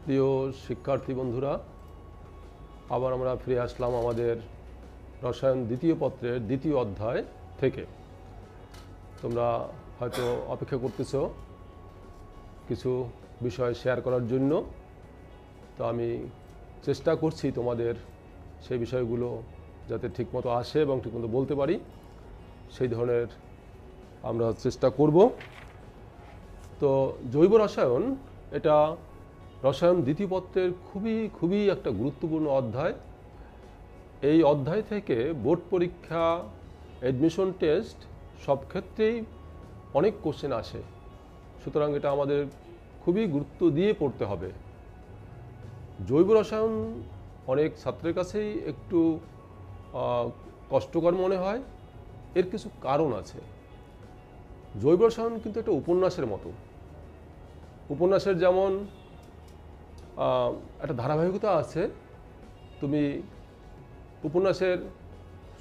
প্রিয় শিক্ষার্থী বন্ধুরা, আবার আমরা ফিরে আসলাম আমাদের রসায়ন দ্বিতীয় পত্রের দ্বিতীয় অধ্যায় থেকে। তোমরা হয়তো অপেক্ষা করতেছ কিছু বিষয় শেয়ার করার জন্য, তো আমি চেষ্টা করছি তোমাদের সেই বিষয়গুলো যাতে ঠিকমতো আসে এবং ঠিকমতো বলতে পারি সেই ধরনের আমরা চেষ্টা করব। তো জৈব রসায়ন এটা রসায়ন দ্বিতীয় পত্রের খুবই একটা গুরুত্বপূর্ণ অধ্যায়। এই অধ্যায় থেকে বোর্ড পরীক্ষা, অ্যাডমিশন টেস্ট সব ক্ষেত্রেই অনেক কোশ্চেন আসে, সুতরাং এটা আমাদের খুবই গুরুত্ব দিয়ে পড়তে হবে। জৈব রসায়ন অনেক ছাত্রের কাছেই একটু কষ্টকর মনে হয়, এর কিছু কারণ আছে। জৈব রসায়ন কিন্তু একটা উপন্যাসের মতো। উপন্যাসের যেমন একটা ধারাবাহিকতা আছে, তুমি উপন্যাসের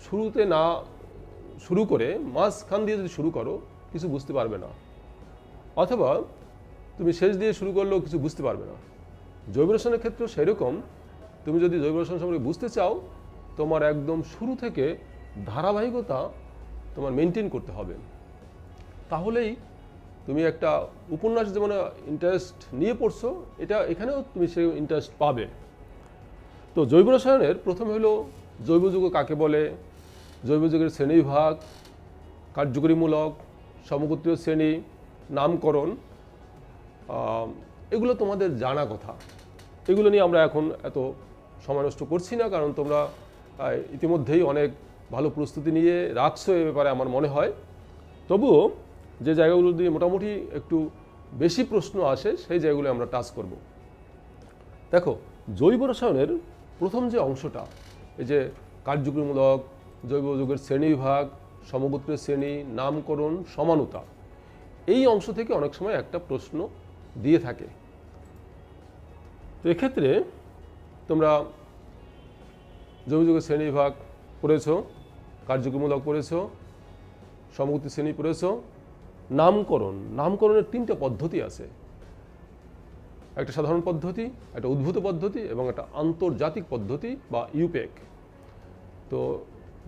শুরুতে না শুরু করে মাঝখান দিয়ে যদি শুরু করো কিছু বুঝতে পারবে না, অথবা তুমি শেষ দিয়ে শুরু করলেও কিছু বুঝতে পারবে না। জৈব রসায়নের ক্ষেত্রেও সেরকম, তুমি যদি জৈব রসায়ন সম্পর্কে বুঝতে চাও তোমার একদম শুরু থেকে ধারাবাহিকতা তোমার মেনটেন করতে হবে, তাহলেই তুমি একটা উপন্যাস যেমন ইন্টারেস্ট নিয়ে পড়ছো এখানেও তুমি সেই ইন্টারেস্ট পাবে। তো জৈব রসায়নের প্রথমে হলো জৈব যৌগ কাকে বলে, জৈব যৌগের শ্রেণীবিভাগ, কার্যকরীমূলক, সমগোত্রীয় শ্রেণী, নামকরণ, এগুলো তোমাদের জানা কথা। এগুলো নিয়ে আমরা এখন এত সময় নষ্ট করছি না, কারণ তোমরা ইতিমধ্যেই অনেক ভালো প্রস্তুতি নিয়ে রাখছো এ ব্যাপারে আমার মনে হয়। তবুও যে জায়গাগুলো দিয়ে মোটামুটি একটু বেশি প্রশ্ন আসে সেই জায়গাগুলো আমরা টাচ করব। দেখো, জৈব রসায়নের প্রথম যে অংশটা, এই যে কার্যকরীমূলক, জৈব যৌগের শ্রেণীবিভাগ, সমগোত্রীয় শ্রেণী, নামকরণ, সমানতা, এই অংশ থেকে অনেক সময় একটা প্রশ্ন দিয়ে থাকে। তো এক্ষেত্রে তোমরা জৈব যৌগের শ্রেণীবিভাগ পড়েছো, কার্যকরীমূলক পড়েছো, সমগোত্রীয় শ্রেণী পড়েছো। নামকরণের তিনটা পদ্ধতি আছে, একটা সাধারণ পদ্ধতি, একটা উদ্ভূত পদ্ধতি এবং একটা আন্তর্জাতিক পদ্ধতি বা ইউপেক। তো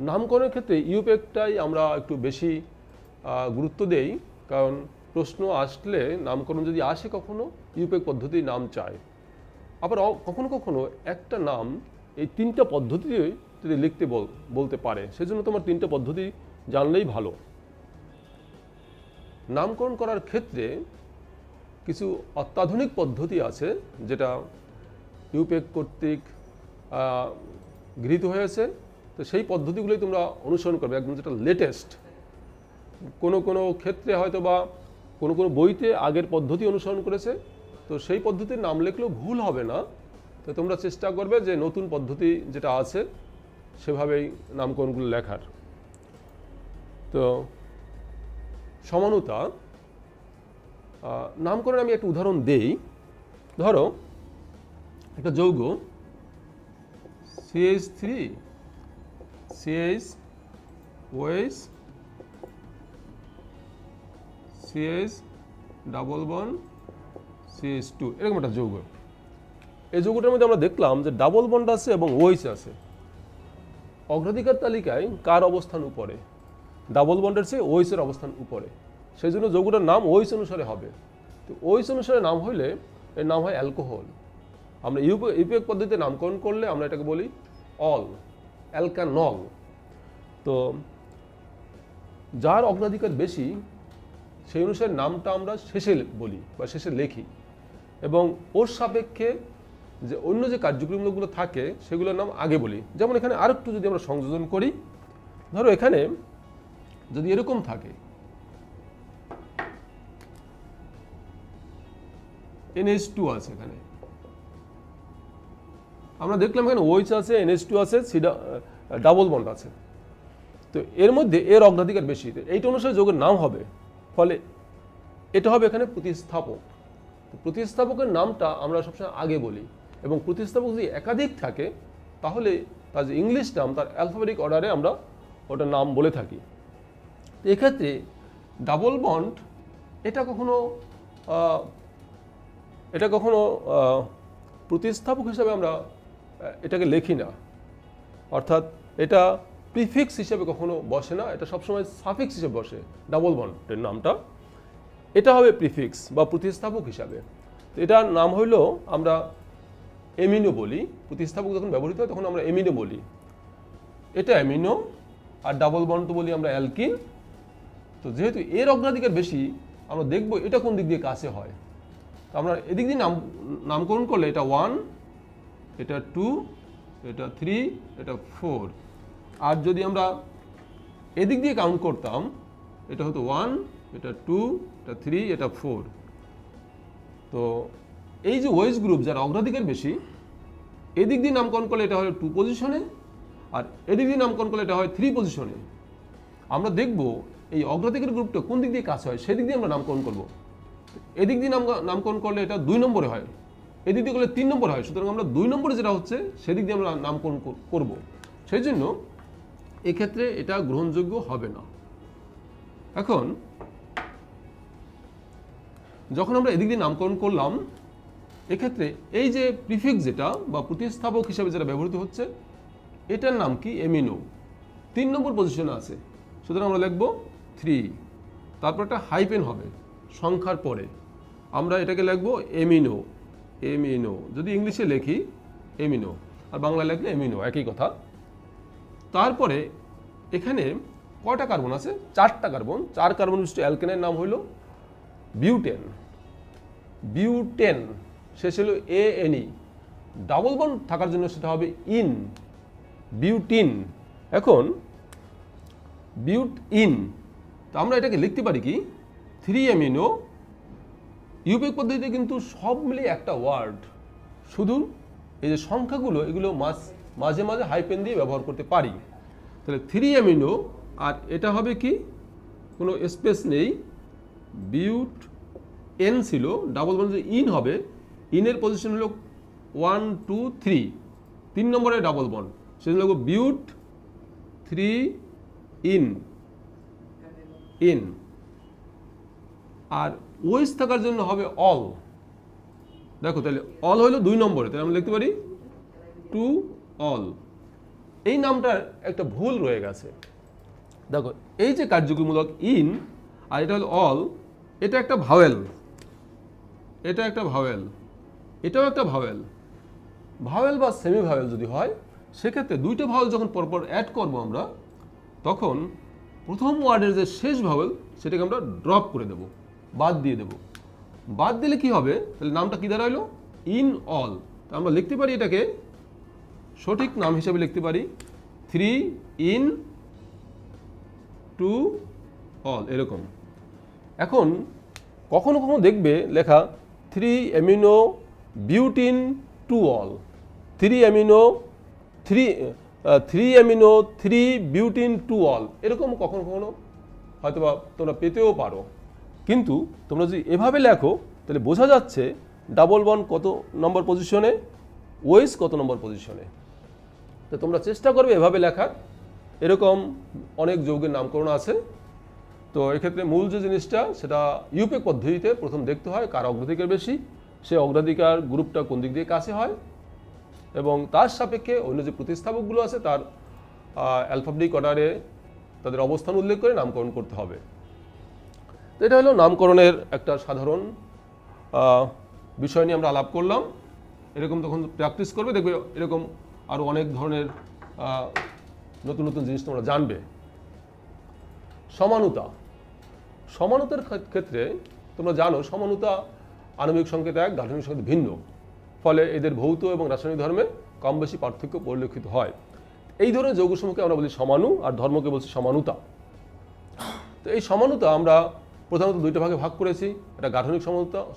নামকরণের ক্ষেত্রে ইউপেকটাই আমরা একটু বেশি গুরুত্ব দেই, কারণ প্রশ্ন আসলে নামকরণ যদি আসে কখনো ইউপেক পদ্ধতির নাম চায়। আবার কখনো কখনো একটা নাম এই তিনটা পদ্ধতি যদি লিখতে বলতে পারে, সেজন্য তোমার তিনটা পদ্ধতি জানলেই ভালো। নামকরণ করার ক্ষেত্রে কিছু অত্যাধুনিক পদ্ধতি আছে যেটা ইউপেক কর্তৃক গৃহীত হয়েছে। তো সেই পদ্ধতিগুলোই তোমরা অনুসরণ করবে, একদম যেটা লেটেস্ট। কোনো ক্ষেত্রে হয়তো বা কোনো বইতে আগের পদ্ধতি অনুসরণ করেছে, তো সেই পদ্ধতির নাম লিখলেও ভুল হবে না। তো তোমরা চেষ্টা করবে যে নতুন পদ্ধতি যেটা আছে সেভাবেই নামকরণগুলো লেখার। তো সমানতা নামকরণ আমি একটা উদাহরণ দেই। ধরো একটা যৌগ CH3 CH CH double bond CH2, এরকম একটা যৌগ। এই যৌগটার মধ্যে আমরা দেখলাম যে ডাবল বন্ড আছে এবং OH আছে। অগ্রাধিকার তালিকায় কার অবস্থান উপরে? ডাবল বন্ডের চেয়ে OH এর অবস্থান উপরে, সেই জন্য যৌগটার নাম OH অনুসারে হবে। তো OH অনুসারে নাম হইলে এর নাম হয় অ্যালকোহল। আমরা ইউপেক পদ্ধতিতে নামকরণ করলে আমরা এটাকে বলি অ্যালকানল। তো যার অগ্রাধিকার বেশি সেই অনুসারে নামটা আমরা শেষে বলি বা শেষে লিখি, এবং ওর সাপেক্ষে যে অন্য যে কার্যক্রমগুলো থাকে সেগুলোর নাম আগে বলি। যেমন এখানে আরেকটু যদি আমরা সংযোজন করি, ধরো এখানে যদি এরকম থাকে NH2 আছে, এখানে আমরা দেখলাম এখানে OH আছে, NH2 আছে, ডাবল বন্ড আছে। তো এর মধ্যে এর অগ্রাধিকার বেশি, এইটা অনুসারে যৌগের নাম হবে। ফলে এটা হবে এখানে প্রতিস্থাপক। প্রতিস্থাপকের নামটা আমরা সবসময় আগে বলি, এবং প্রতিস্থাপক যদি একাধিক থাকে তাহলে তার যে ইংলিশ নাম তার অ্যালফাবেটিক অর্ডারে আমরা ওটার নাম বলে থাকি। এক্ষেত্রে ডাবল বন্ড এটা কখনো প্রতিস্থাপক হিসাবে আমরা এটাকে লিখি না, অর্থাৎ এটা প্রিফিক্স হিসেবে কখনো বসে না, এটা সবসময় সাফিক্স হিসেবে বসে। ডাবল বন্ডের নামটা এটা হবে প্রিফিক্স বা প্রতিস্থাপক হিসাবে। তো এটার নাম হইল আমরা এমিনো বলি। প্রতিস্থাপক যখন ব্যবহৃত হয় তখন আমরা এমিনো বলি। এটা অ্যামিনো, আর ডাবল বন্ড তো বলি আমরা অ্যালকিন। তো যেহেতু এর অগ্রাধিকার বেশি, আমরা দেখব এটা কোন দিক দিয়ে কাছে হয়। তো আমরা এদিক দিয়ে নামকরণ করলে এটা 1, এটা 2, এটা 3, এটা 4। আর যদি আমরা এদিক দিয়ে কাউন্ট করতাম, এটা হতো 1, এটা 2, এটা 3, এটা 4। তো এই যে ওয়েজ গ্রুপ যারা অগ্রাধিকার বেশি, এদিক দিয়ে নামকরণ করলে এটা হয় 2 পজিশনে, আর এদিক দিয়ে নামকরণ করলে এটা হয় 3 পজিশনে। আমরা দেখব এই অগ্রাধিকার গ্রুপটা কোন দিক দিয়ে কাছে হয় সেদিক দিয়ে আমরা নামকরণ করব। এদিক দিয়ে নামকরণ করলে এটা 2 নম্বরে হয়, এদিক দিয়ে করলে 3 নম্বরে হয়। সুতরাং আমরা 2 নম্বরে যেটা হচ্ছে সেদিক দিয়ে আমরা নামকরণ করব। সেই জন্য এক্ষেত্রে এটা গ্রহণযোগ্য হবে না। এখন যখন আমরা এদিক দিয়ে নামকরণ করলাম, এক্ষেত্রে এই যে প্রিফিক্স যেটা বা প্রতিস্থাপক হিসেবে যেটা ব্যবহৃত হচ্ছে, এটার নাম কি? এমিনো। 3 নম্বর পজিশনে আছে, সুতরাং আমরা লিখব 3। তারপর একটা হাইপেন হবে সংখ্যার পরে, আমরা এটাকে লিখব এমিনো। এমিনো যদি ইংলিশে লিখি এমিনো, আর বাংলায় লিখলে এমিনো, একই কথা। তারপরে এখানে কয়টা কার্বন আছে? 4টা কার্বন। 4 কার্বন বিশিষ্ট অ্যালকেনের নাম হলো বিউটেন। বিউটেন শেষ হলো ANE। ডাবল বন্ড থাকার জন্য সেটা হবে ইন, বিউটিন। এখন বিউট ইন, তো আমরা এটাকে লিখতে পারি কি 3 অ্যামিনো। ইউপিক পদ্ধতিতে কিন্তু সব মিলে একটা ওয়ার্ড, শুধু এই যে সংখ্যাগুলো এগুলো মাঝে মাঝে হাইপেন দিয়ে ব্যবহার করতে পারি। তাহলে 3 অ্যামিনো, আর এটা হবে কি কোনো স্পেস নেই, বিউট এন ছিল, ডাবল বন্ড ইন হবে, ইনের পজিশন হলো 1 2 3, 3 নম্বরে ডাবল বন্ড, সেজন্য লিখব বিউট 3 ইন। ইন আর ওয়েস থাকার জন্য হবে অল। দেখো তাহলে অল হলো 2 নম্বরে, তাহলে আমরা লিখতে পারি 2 অল। এই নামটার একটা ভুল রয়ে গেছে। দেখো এই যে কার্যকরীমূলক ইন আর এটা হলো অল, এটা একটা ভাওয়েল, এটা একটা ভাওয়েল, এটাও একটা ভাওয়েল। ভাওয়েল বা সেমি ভাওয়েল যদি হয়, সেক্ষেত্রে 2টা ভাওয়েল যখন পরপর অ্যাড করব আমরা, তখন প্রথম ওয়ার্ডের যে শেষ ভাওয়েল সেটাকে আমরা ড্রপ করে দেব, বাদ দিয়ে দেব। বাদ দিলে কি হবে? তাহলে নামটা কি দাঁড়াইলো? In all. তা আমরা লিখতে পারি এটাকে সঠিক নাম হিসেবে লিখতে পারি 3 ইন 2 অল, এরকম। এখন কখনো কখনো দেখবে লেখা 3 amino butene 2 all, 3 amino 3 butene 2 all, এরকম কখনো কখনো হয়তোবা তোমরা পেতেও পারো। কিন্তু তোমরা যদি এভাবে লেখো তাহলে বোঝা যাচ্ছে ডাবল বন্ড কত নম্বর পজিশনে, ওয়েস কত নম্বর পজিশনে। তো তোমরা চেষ্টা করবে এভাবে লেখার। এরকম অনেক যৌগের নামকরণ আছে। তো এক্ষেত্রে মূল যে জিনিসটা সেটা ইউপিক পদ্ধতিতে প্রথম দেখতে হয় কার অগ্রাধিকার বেশি, সে অগ্রাধিকার গ্রুপটা কোন দিক দিয়ে কাছে হয়, এবং তার সাপেক্ষে অন্য যে প্রতিস্থাপকগুলো আছে তার অ্যালফাবেটিক অর্ডারে তাদের অবস্থান উল্লেখ করে নামকরণ করতে হবে। তো এটা হলো নামকরণের একটা সাধারণ বিষয় নিয়ে আমরা আলাপ করলাম। এরকম তখন প্র্যাকটিস করবে, দেখবে এরকম আরও অনেক ধরনের নতুন নতুন জিনিস তোমরা জানবে। সমানুতা। সমানুতার ক্ষেত্রে তোমরা জানো সমানুতা আণবিক সংকেত এক, গাঠনিক সংকেত ভিন্ন, ফলে এদের ভৌত এবং রাসায়নিক ধর্মে কম বেশি পার্থক্য পরিলক্ষিত হয়। এই ধরনের যৌগসমূহকে আমরা বলি সমাণু, আর ধর্মকে বলছি সমানুতা। তো এই সমানুতা আমরা প্রধানত 2টা ভাগে ভাগ করেছি। একটা গাঠনিক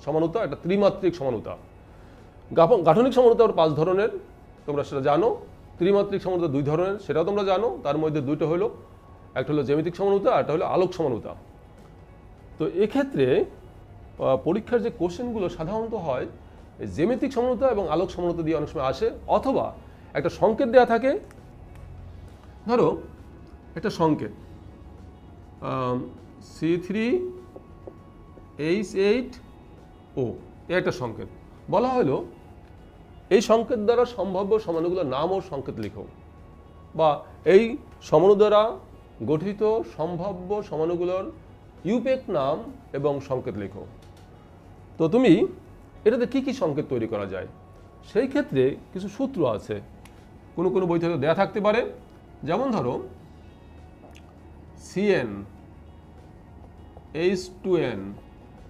সমানুতা, একটা ত্রিমাত্রিক সমানুতা। গাঠনিক সমানুতা আবার 5 ধরনের, তোমরা সেটা জানো। ত্রিমাত্রিক সমানুতা 2 ধরনের, সেটাও তোমরা জানো। তার মধ্যে 2টা হলো, একটা হলো জ্যামিতিক সমানুতা, একটা হলো আলোক সমানুতা। তো এক্ষেত্রে পরীক্ষার যে কোশ্চেনগুলো সাধারণত হয় জ্যামিতিক সমানুতা এবং আলোক সমানুতা দিয়ে অনেক সময় আসে, অথবা একটা সংকেত দেওয়া থাকে। ধরো একটা সংকেত C3H8O, এ একটা সংকেত বলা হলো এই সংকেত দ্বারা সম্ভাব্য সমাণুগুলোর নাম ও সংকেত লিখো, বা এই সমাণু দ্বারা গঠিত সম্ভাব্য সমাণুগুলোর ইউপেক নাম এবং সংকেত লিখো। তো তুমি এটাতে কি কি সংকেত তৈরি করা যায় সেই ক্ষেত্রে কিছু সূত্র আছে, কোনো কোনো বই থেকে দেয়া থাকতে পারে। যেমন ধরো Cn H2n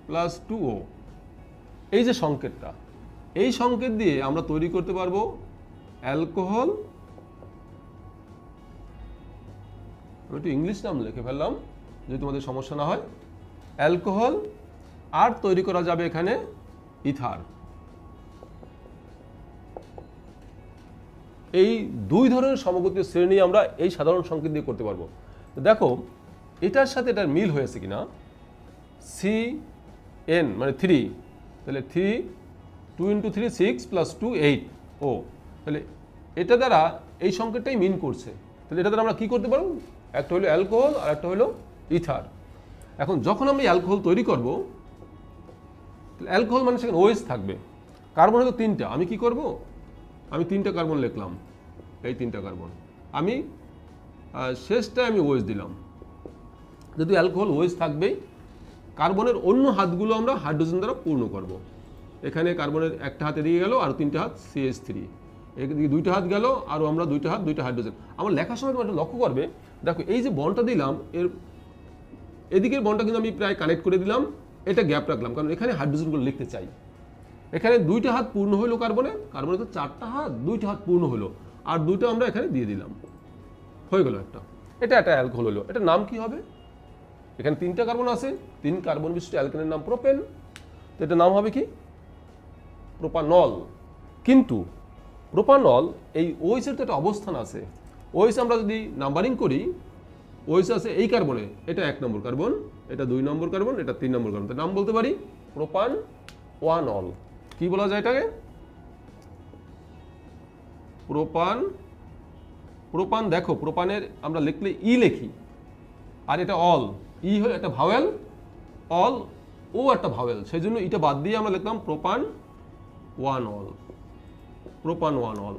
প্লাস 2O, এই যে সংকেতটা, এই সংকেত দিয়ে আমরা তৈরি করতে পারবো অ্যালকোহল, আমি একটু ইংলিশ নাম লিখে ফেললাম যদি তোমাদের সমস্যা না হয়, অ্যালকোহল, আর তৈরি করা যাবে এখানে ইথার। এই দুই ধরনের সমগোত্রীয় শ্রেণী আমরা এই সাধারণ সংকেত দিয়ে করতে পারবো। দেখো এটার সাথে এটার মিল হয়েছে কিনা, Cn মানে 3, তাহলে 3 2 × 3 6 প্লাস 2 8 ও, তাহলে এটা দ্বারা এই সংকেতটাই মিন করছে। তাহলে এটা দ্বারা আমরা কি করতে পারবো, একটা হলো অ্যালকোহল আর একটা হলো ইথার। এখন যখন আমি অ্যালকোহল তৈরি করব, অ্যালকোহল মানে সেখানে OH থাকবে, কার্বন হলো 3টা, আমি কি করব, আমি 3টা কার্বন লিখলাম, এই 3টা কার্বন, আমি শেষটায় আমি OH দিলাম। যদি অ্যালকোহল OH থাকবেই, কার্বনের অন্য হাতগুলো আমরা হাইড্রোজেন দ্বারা পূর্ণ করব। এখানে কার্বনের একটা হাত এদিকে গেল আর 3টা হাত CH3, এদিকে 2টা হাত গেল আর আমরা 2টা হাত 2টা হাইড্রোজেন। আমার লেখার সময় তোমরা লক্ষ্য করবে, দেখো এই যে বন্ডটা দিলাম, এর এদিকের বন্ডটা কিন্তু আমি প্রায় কানেক্ট করে দিলাম, এটা গ্যাপ রাখলাম কারণ এখানে হাইড্রোজেনগুলো লিখতে চাই। এখানে 2টা হাত পূর্ণ হলো কার্বনে তো 4টা হাত, 2টা হাত পূর্ণ হলো, আর 2টা আমরা এখানে দিয়ে দিলাম, হয়ে গেল একটা। এটা একটা অ্যালকোহল হলো। এটার নাম কি হবে, এখানে 3টা কার্বন আছে, 3 কার্বন বিশিষ্ট অ্যালকেনের নাম প্রোপেন, তো এটার নাম হবে কি, প্রোপানল। কিন্তু প্রোপানল এই OH এর তো একটা অবস্থান আছে, OH আমরা যদি নাম্বারিং করি, OH আছে এই কার্বনে, এটা 1 নম্বর কার্বন, এটা 2 নম্বর কার্বন, এটা 3 নম্বর কার্বন, তার নাম বলতে পারি প্রোপান 1 অল। কি বলা যায় এটাকে, প্রোপান। প্রোপান দেখো প্রোপানের আমরা লিখলে ই লিখি, আর এটা অল, ই হলো একটা ভাওয়েল, অল ও একটা ভাওয়েল, সেই জন্য এটা বাদ দিয়ে আমরা লিখলাম প্রোপান 1 অল, প্রোপান 1 অল,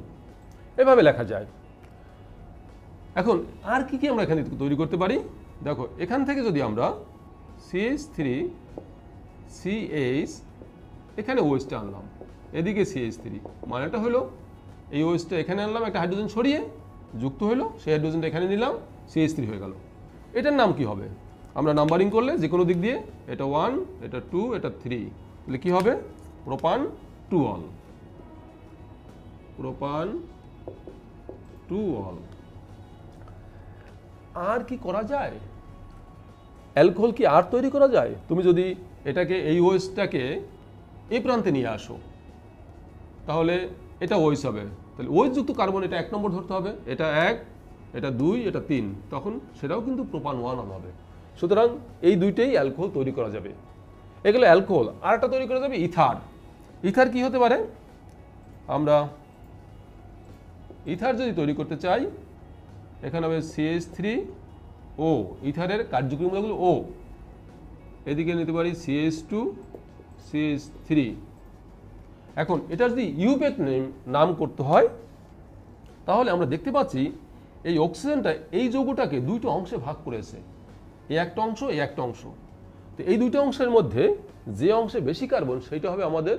এভাবে লেখা যায়। এখন আর কি কি আমরা এখানে তৈরি করতে পারি, দেখো এখান থেকে যদি আমরা CH3 CH, এখানে OH টা আনলাম, এদিকে CH3, মানেটা হলো এই OH টা এখানে আনলাম, একটা হাইড্রোজেন সরিয়ে যুক্ত হলো, সেই হাইড্রোজেনটা এখানে নিলাম, CH3 হয়ে গেল। এটার নাম কি হবে, আমরা নাম্বারিং করলে যে কোনো দিক দিয়ে, এটা 1, এটা 2, এটা 3, তাহলে কি হবে, প্রোপান 2 অল, প্রোপান 2 অল। আর কি করা যায়, অ্যালকোহল কি আর তৈরি করা যায়, তুমি যদি এটাকে এই OH-টাকে এই প্রান্তে নিয়ে আসো, তাহলে এটা OH হবে, তাহলে OH যুক্ত কার্বন এটা 1 নম্বর ধরতে হবে, এটা 1, এটা 2, এটা 3, তখন সেটাও কিন্তু প্রোপান 1 অল হবে। সুতরাং এই দুইটাই অ্যালকোহল তৈরি করা যাবে, এগুলো অ্যালকোহল। আর একটা তৈরি করা যাবে ইথার। ইথার কি হতে পারে, আমরা ইথার যদি তৈরি করতে চাই, এখানে হবে CH3O, ইথারের কার্যক্রমগুলো O, এদিকে নিতে পারি CH2 CH3। এখন এটা যদি ইউপেক নাম করতে হয়, তাহলে আমরা দেখতে পাচ্ছি এই অক্সিজেনটা এই যৌগটাকে 2টা অংশে ভাগ করেছে, এই একটা অংশ, এই একটা অংশ। তো এই 2টা অংশের মধ্যে যে অংশে বেশি কার্বন সেটা হবে আমাদের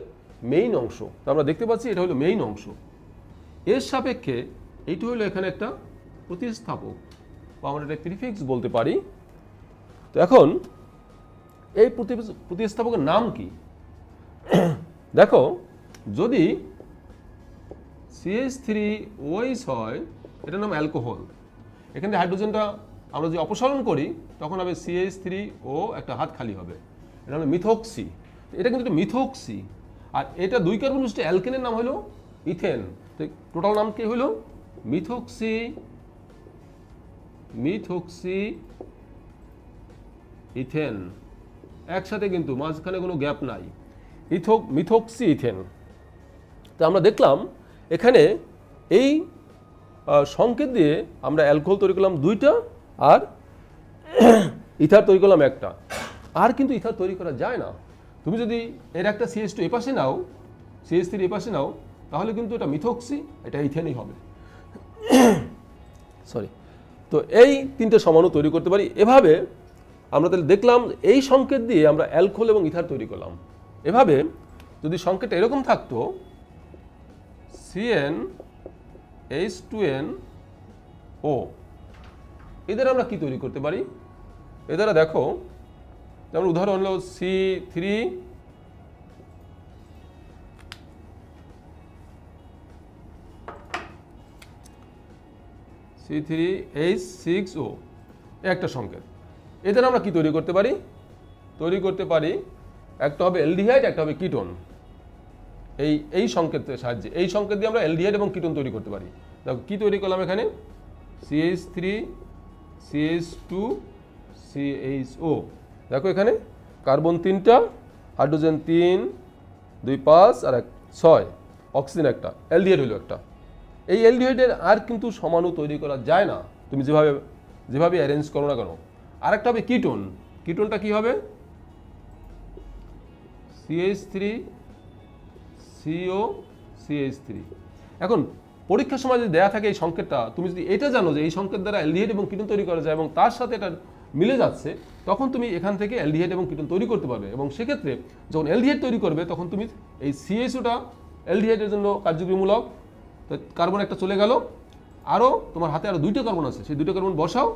মেইন অংশ। তো আমরা দেখতে পাচ্ছি এটা হলো মেইন অংশ। এর সাপেক্ষে এইটা হলো এখানে একটা প্রতিস্থাপক, বা আমরা এটা প্রিফিক্স বলতে পারি। তো এখন এই প্রতিস্থাপকের নাম কি, দেখো যদি CH3OH হয়, এটার নাম অ্যালকোহল, এখানে হাইড্রোজেনটা আমরা যদি অপসারণ করি তখন হবে CH3O, একটা হাত খালি হবে, এটা হলো মিথক্সি, এটা কিন্তু একটা মিথক্সি, আর এটা 2 কার্বন বিশিষ্ট অ্যালকেনের নাম হলো ইথেন। তো টোটাল নাম কি হলো, মিথক্সি, মিথক্সি ইথেন, একসাথে কিন্তু মাঝখানে কোনো গ্যাপ নাই, মিথক্সি ইথেন। তো আমরা দেখলাম এখানে এই সংকেত দিয়ে আমরা অ্যালকোহল তৈরি করলাম 2টা, আর ইথার তৈরি করলাম 1টা। আর কিন্তু ইথার তৈরি করা যায় না, তুমি যদি এর একটা CH2 এপাশে নাও, CH3 এপাশে নাও, তাহলে কিন্তু এটা মিথক্সি, এটা ইথেনই হবে। সরি। তো এই তিনটে সমাণু তৈরি করতে পারি। এভাবে আমরা তাহলে দেখলাম এই সংকেত দিয়ে আমরা অ্যালকোহল এবং ইথার তৈরি করলাম। এভাবে যদি সংকেতটা এরকম থাকতো CnH2nO, এদের আমরা কি তৈরি করতে পারি? এদের দেখো, যেমন উদাহরণ হলো C3H6O, একটা সংকেত। এদের আমরা কি তৈরি করতে পারি? তৈরি করতে পারি একটা হবে অ্যালডিহাইড, একটা হবে কিটোন। এই সংকেতের সাহায্যে, এই সংকেত দিয়ে আমরা অ্যালডিহাইড এবং কিটোন তৈরি করতে পারি। দেখো কি তৈরি করলাম এখানে, CH3 CH2 CHO। দেখো এখানে কার্বন 3টা, হাইড্রোজেন 3, 2 5 আর 1 6, অক্সিজেন একটা, অ্যালডিহাইড হলো একটা। এই অ্যালডিহাইডের আর কিন্তু সমাণু তৈরি করা যায় না, তুমি যেভাবে অ্যারেঞ্জ করো না কেন। আর একটা হবে কিটোন। কিটোনটা কি হবে? CH3 CO CH3। এখন পরীক্ষার সময় যদি দেয়া থাকে এই সংকেতটা, তুমি যদি এটা জানো যে এই সংকেত দ্বারা অ্যালডিহাইড এবং কিটোন তৈরি করা যায় এবং তার সাথে এটা মিলে যাচ্ছে, তখন তুমি এখান থেকে অ্যালডিহাইড এবং কিটোন তৈরি করতে পারবে। এবং সেক্ষেত্রে যখন অ্যালডিহাইড তৈরি করবে তখন তুমি এই CHOটা অ্যালডিহাইডের জন্য কার্যকরীমূলক, তো কার্বন একটা চলে গেল, আরও তোমার হাতে আরও 2টা কার্বন আছে, সেই 2টা কার্বন বসাও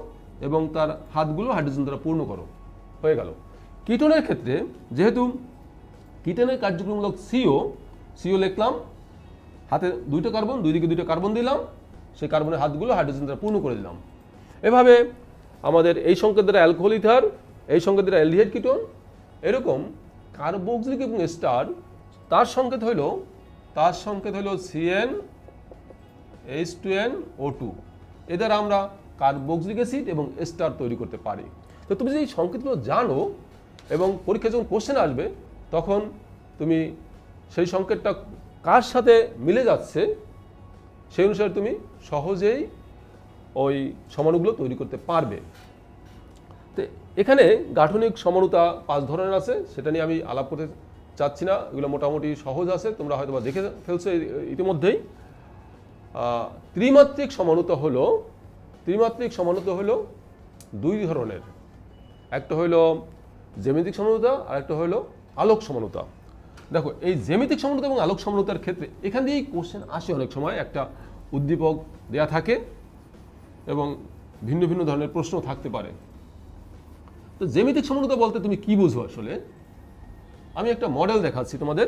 এবং তার হাতগুলো হাইড্রোজেন দ্বারা পূর্ণ করো, হয়ে গেল। কিটোনের ক্ষেত্রে যেহেতু কিটোনের কার্যকরীমূলক CO লিখলাম, হাতে 2টা কার্বন, দুই দিকে 2টা কার্বন দিলাম, সেই কার্বনের হাতগুলো হাইড্রোজেন দ্বারা পূর্ণ করে দিলাম। এভাবে আমাদের এই সংকেত দ্বারা অ্যালকোহল ইথার, এই সংকেত দ্বারা অ্যালডিহাইড কিটোন, এরকম কার্বক্সিলিক এবং এস্টার, তার সংকেত হলো CnH2nO2। এদের আমরা কার্বক্সিলিক অ্যাসিড এবং এস্টার তৈরি করতে পারি। তো তুমি যদি এই সংকেতগুলো জানো এবং পরীক্ষায় যখন কোশ্চেন আসবে তখন তুমি সেই সংকেতটা কার সাথে মিলে যাচ্ছে সেই অনুসারে তুমি সহজেই ওই সমাণুগুলো তৈরি করতে পারবে। তো এখানে গাঠনিক সমাণুতা 5 ধরনের আছে, সেটা নিয়ে আমি আলাপ করতে চাচ্ছি না, এগুলো মোটামুটি সহজ আছে, তোমরা হয়তো বা দেখে ফেলছো ইতিমধ্যেই। ত্রিমাত্রিক সমাণুতা হলো 2 ধরনের, একটা হলো জ্যামিতিক সমাণুতা আর একটা হলো আলোক সমাণুতা। দেখো এই জ্যামিতিক সমাণুতা এবং আলোক সমাণুতার ক্ষেত্রে এখান দিয়েই কোশ্চেন আসে অনেক সময়, একটা উদ্দীপক দেয়া থাকে এবং ভিন্ন ভিন্ন ধরনের প্রশ্ন থাকতে পারে। তো জ্যামিতিক সমাণুতা বলতে তুমি কি বুঝো আসলে? আমি একটা মডেল দেখাচ্ছি তোমাদের।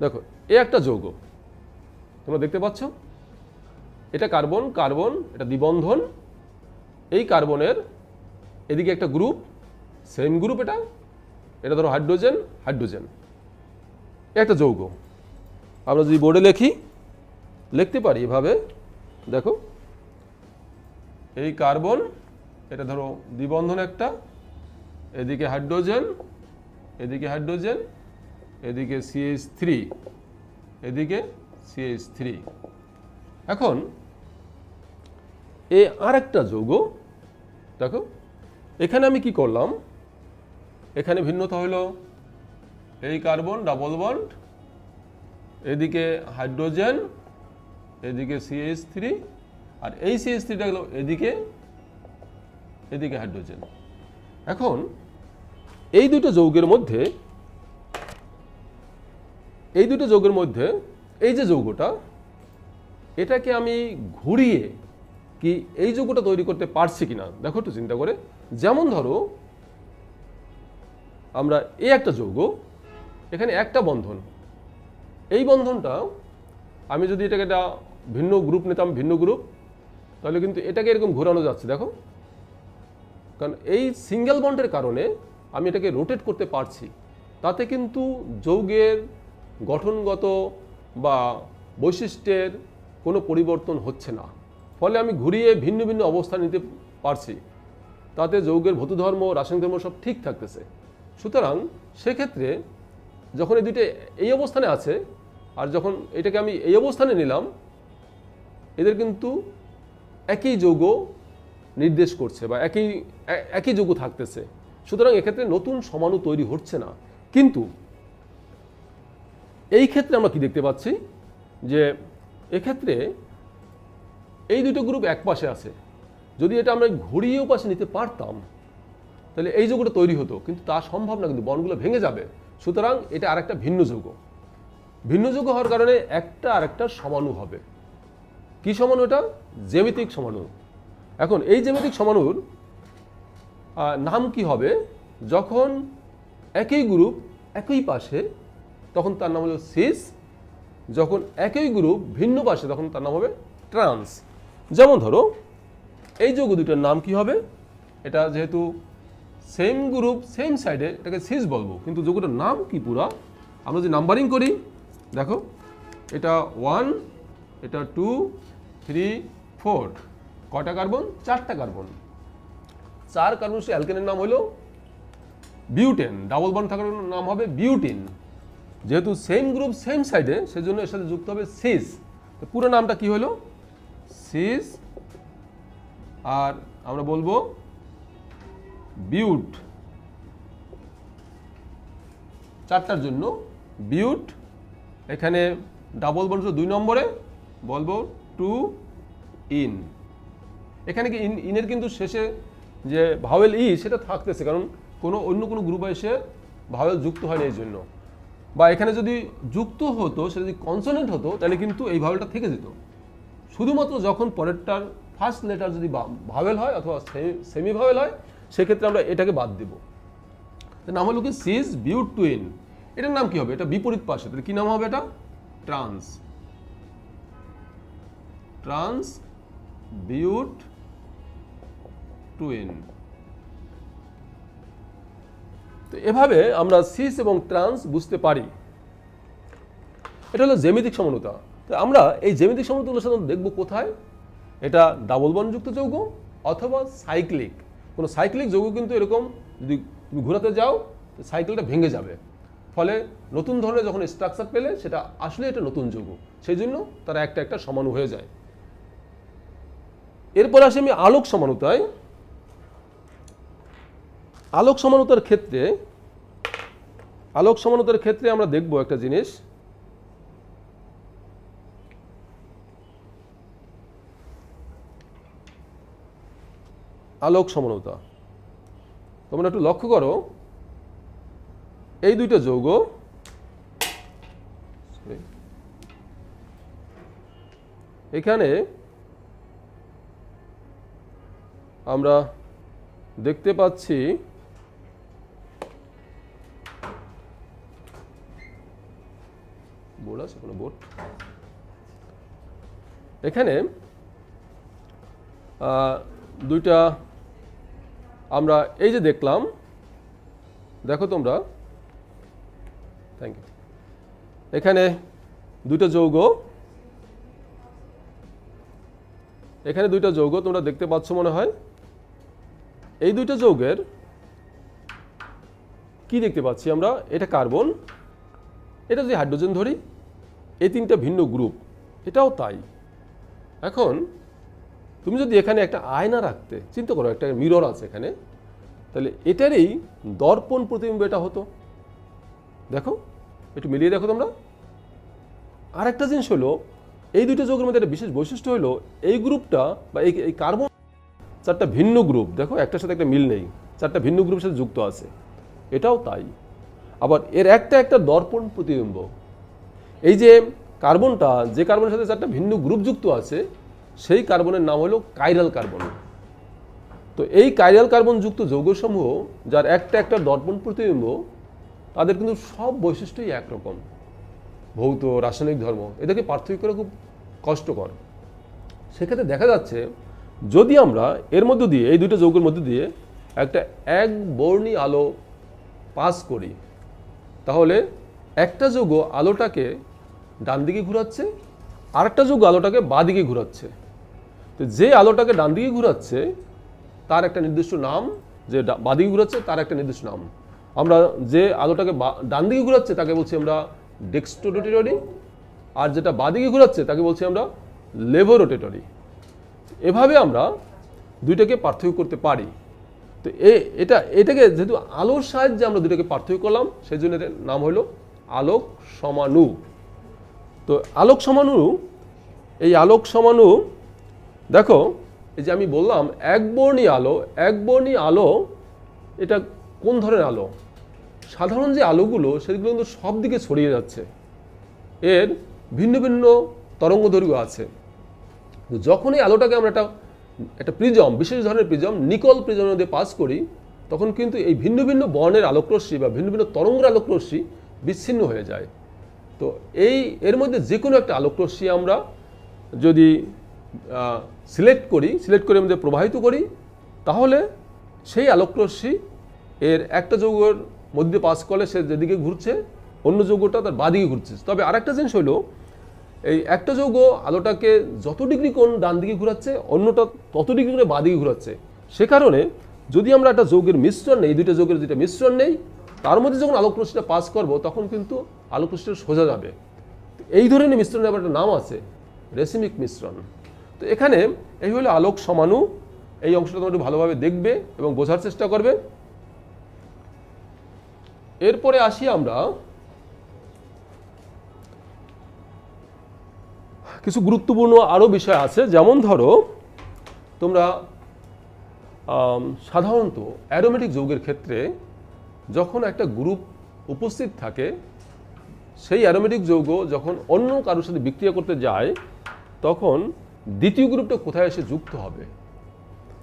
দেখো এ একটা যৌগ, তোমরা দেখতে পাচ্ছ, এটা কার্বন, এটা দ্বিবন্ধন। এই কার্বনের এদিকে একটা গ্রুপ, সেম গ্রুপ, এটা ধরো হাইড্রোজেন, একটা যৌগ। আমরা যদি বোর্ডে লিখতে পারি এভাবে, দেখো এই কার্বন, এটা ধরো দ্বিবন্ধন একটা, এদিকে হাইড্রোজেন, এদিকে CH3, এদিকে CH3। এখন এই আর একটা যৌগ, দেখো এখানে আমি কি করলাম, এখানে ভিন্নতা হলো এই কার্বন ডাবল বন্ড, এদিকে হাইড্রোজেন, এদিকে CH3, আর এই CH3টা গেল এদিকে হাইড্রোজেন। এখন এই দুটো যৌগের মধ্যে এই যে যৌগটা, এটাকে আমি ঘুরিয়ে কি এই যৌগটা তৈরি করতে পারছি কিনা দেখো একটু চিন্তা করে। যেমন ধরো আমরা এই একটা যৌগ, এখানে একটা বন্ধন, এই বন্ধনটা আমি যদি এটাকে একটা ভিন্ন গ্রুপ নিতাম, তাহলে কিন্তু এটাকে এরকম ঘোরানো যাচ্ছে, দেখো, কারণ এই সিঙ্গেল বন্ডের কারণে আমি এটাকে রোটেট করতে পারছি, তাতে কিন্তু যৌগের গঠনগত বা বৈশিষ্ট্যের কোনো পরিবর্তন হচ্ছে না, ফলে আমি ঘুরিয়ে ভিন্ন ভিন্ন অবস্থান নিতে পারছি, তাতে যৌগের ভৌত ধর্ম, রাসায়নিক ধর্ম সব ঠিক থাকতেছে। সুতরাং সেক্ষেত্রে যখন এই দুটো এই অবস্থানে আছে আর যখন এটাকে আমি এই অবস্থানে নিলাম, এদের কিন্তু একই যৌগ নির্দেশ করছে বা একই যৌগ থাকতেছে। সুতরাং এক্ষেত্রে নতুন সমাণু তৈরি হচ্ছে না। কিন্তু এই ক্ষেত্রে আমরা কি দেখতে পাচ্ছি যে এক্ষেত্রে এই দুটো গ্রুপ এক পাশে আছে। যদি এটা আমরা ঘুরিয়েও পাশে নিতে পারতাম তাহলে এই যৌগটা তৈরি হতো, কিন্তু তা সম্ভব না, কিন্তু বন্ডগুলো ভেঙে যাবে। সুতরাং এটা আরেকটা ভিন্ন যৌগ। ভিন্ন যৌগ হওয়ার কারণে একটা আরেকটা সমাণু হবে। কি সমাণু? এটা জ্যামিতিক সমাণু। এখন এই জ্যামিতিক সমাণুর নাম কি হবে? যখন একই গ্রুপ একই পাশে তখন তার নাম হলো সিস, যখন একই গ্রুপ ভিন্ন পাশে তখন তার নাম হবে ট্রান্স। যেমন ধরো এই যৌগ দুটোর নাম কি হবে? এটা যেহেতু সেম গ্রুপ সেম সাইডে এটাকে সিস বলবো, কিন্তু যৌগটার নাম কি পুরা? আমরা যদি নাম্বারিং করি, দেখো এটা 1, এটা 2, 3, 4, কয়টা কার্বন? 4টা কার্বন। 4 কার্বন সে অ্যালকেনের নাম হলো বিউটেন, ডাবল বন্ড থাকার নাম হবে বিউটিন। যেহেতু সেম গ্রুপ সেম সাইডে সেজন্য এর সাথে যুক্ত হবে সিস। তো পুরো নামটা কি হলো? সিস, আর আমরা বলবো বিউট। 4টার জন্য বিউট। এখানে ডাবল বন্ড 2 নম্বরে বলবো 2 ইন। এখানে কি ইনের কিন্তু শেষে যে ভাওয়েল ই সেটা থাকতেছে, কারণ অন্য কোনো গ্রুপে এসে ভাওয়েল যুক্ত হয়নি এই জন্য। বা এখানে যদি যুক্ত হতো, সেটা যদি কনসোনেন্ট হতো তাহলে কিন্তু এই ভাওয়েলটা থেকে যেত। শুধুমাত্র যখন পরেরটার ফার্স্ট লেটার যদি ভাওয়েল হয় অথবা সেমি ভাওয়েল হয় সেক্ষেত্রে আমরা এটাকে বাদ দেব। নাম হলো কি সিস বিউট টুইন। এটার নাম কি হবে? এটা বিপরীত পাশে, তাহলে কি নাম হবে? এটা ট্রান্স। Trans বিউট twin. তো এভাবে আমরা সিস এবং ট্রান্স বুঝতে পারি। এটা হলো জ্যামিতিক সমানুতা। তো আমরা এই জ্যামিতিক সমানুতাগুলো সাধারণত দেখব কোথায়? এটা ডাবল বন্ডযুক্ত যৌগ অথবা সাইক্লিক। কোনো সাইক্লিক যৌগ কিন্তু এরকম যদি তুমি ঘোরাতে যাও সাইকেলটা ভেঙে যাবে, ফলে নতুন ধরনের যখন স্ট্রাকচার পেলে সেটা আসলে এটা নতুন যৌগ, সেই জন্য তারা একটা একটা সমাণু হয়ে যায়। এরপর আসি আমি আলোক সমানুতায়। আলোক সমানুতার ক্ষেত্রে আমরা দেখব একটা জিনিস। আলোক সমানুতা তোমরা একটু লক্ষ্য করো, এই দুইটা যৌগ এখানে আমরা দেখতে পাচ্ছি বোর্ড আছে, কোনো বোর্ড এখানে দুইটা আমরা এই যে দেখলাম, দেখো তোমরা, থ্যাংক ইউ। এখানে দুইটা যৌগ, তোমরা দেখতে পাচ্ছ মনে হয়। এই দুইটা যৌগের কি দেখতে পাচ্ছি আমরা? এটা কার্বন, এটা যদি হাইড্রোজেন ধরি, এই তিনটা ভিন্ন গ্রুপ, এটাও তাই। এখন তুমি যদি এখানে একটা আয়না রাখতে, চিন্তা করো একটা মিরর আছে এখানে, তাহলে এটারই দর্পণ প্রতিবিম্ব এটা হতো। দেখো একটু মিলিয়ে দেখো তোমরা। আর একটা জিনিস হলো, এই দুটো যৌগের মধ্যে একটা বিশেষ বৈশিষ্ট্য হলো এই গ্রুপটা বা এই কার্বন 4টা ভিন্ন গ্রুপ, দেখো একটার সাথে একটা মিল নেই, 4টা ভিন্ন গ্রুপের সাথে যুক্ত আছে, এটাও তাই। আবার এর একটা দর্পণ প্রতিবিম্ব। এই যে কার্বনটা, যে কার্বনের সাথে 4টা ভিন্ন গ্রুপ যুক্ত আছে, সেই কার্বনের নাম হলো কাইরাল কার্বন। তো এই কাইরাল কার্বন যুক্ত যৌগসমূহ যার একটা দর্পণ প্রতিবিম্ব, তাদের কিন্তু সব বৈশিষ্ট্যই একরকম। ভৌত রাসায়নিক ধর্ম এদেরকে পার্থক্য করা খুব কষ্টকর। সেক্ষেত্রে দেখা যাচ্ছে যদি আমরা এর মধ্য দিয়ে, এই দুটো যৌগের মধ্য দিয়ে একটা এক বর্ণী আলো পাস করি, তাহলে একটা যৌগ আলোটাকে ডান দিকে ঘুরাচ্ছে, আরেকটা যৌগ আলোটাকে বাঁ দিকে ঘুরাচ্ছে। তো যে আলোটাকে ডান দিকে ঘুরাচ্ছে তার একটা নির্দিষ্ট নাম, যে বাঁ দিকে ঘুরাচ্ছে তার একটা নির্দিষ্ট নাম। আমরা যে আলোটাকে ডান দিকে ঘুরাচ্ছে তাকে বলছি আমরা ডেক্সট্রোরোটেটরি, আর যেটা বাঁ দিকে ঘুরাচ্ছে তাকে বলছি আমরা লেভোরোটেটরি। এভাবে আমরা দুইটাকে পার্থক্য করতে পারি। তো এটাকে যেহেতু আলোর সাহায্যে আমরা দুইটাকে পার্থক্য করলাম, সেই জন্য এর নাম হলো আলোক সমাণু। তো আলোক সমাণু, এই আলোক সমাণু দেখো, এই যে আমি বললাম একবর্ণী আলো, এটা কোন ধরনের আলো? সাধারণ যে আলোগুলো সেগুলো কিন্তু সব দিকে ছড়িয়ে যাচ্ছে, এর ভিন্ন ভিন্ন তরঙ্গ দৈর্ঘ্য আছে। যখন এই আলোটাকে আমরা একটা প্রিজম, বিশেষ ধরনের প্রিজম, নিকল প্রিজমের মধ্যে পাস করি, তখন কিন্তু এই ভিন্ন ভিন্ন বর্ণের আলোকরশ্মি বা ভিন্ন ভিন্ন তরঙ্গের আলোকরশ্মি বিচ্ছিন্ন হয়ে যায়। তো এর মধ্যে যে কোনো একটা আলোকরশ্মি আমরা যদি সিলেক্ট করে মধ্যে প্রবাহিত করি, তাহলে সেই আলোকরশ্মি এর একটা যৌগের মধ্যে পাস করলে সে যেদিকে ঘুরছে, অন্য যৌগটা তার বাদিকে ঘুরছে। তবে আরেকটা জিনিস হলো, এই একটা যৌগ আলোটাকে যত ডিগ্রি কোণ ডান দিকে ঘোরাচ্ছে, অন্যটা তত ডিগ্রি করে বাদিকে ঘোরাচ্ছে। সে কারণে যদি আমরা একটা যৌগের মিশ্রণ নেই, দুইটা যৌগের যেটা মিশ্রণ নেই, তার মধ্যে যখন আলোকরশ্মিটা পাস করব, তখন কিন্তু আলোকরশ্মিটা সোজা যাবে। এই ধরনের মিশ্রণের আবার একটা নাম আছে, রেসিমিক মিশ্রণ। তো এখানে এই হলো আলোক সমাণু। এই অংশটা তোমরা একটু ভালোভাবে দেখবে এবং বোঝার চেষ্টা করবে। এরপরে আসি আমরা কিছু গুরুত্বপূর্ণ আরও বিষয় আছে। যেমন ধরো, তোমরা সাধারণত অ্যারোমেটিক যৌগের ক্ষেত্রে যখন একটা গ্রুপ উপস্থিত থাকে, সেই অ্যারোমেটিক যৌগ যখন অন্য কারোর সাথে বিক্রিয়া করতে যায়, তখন দ্বিতীয় গ্রুপটা কোথায় এসে যুক্ত হবে,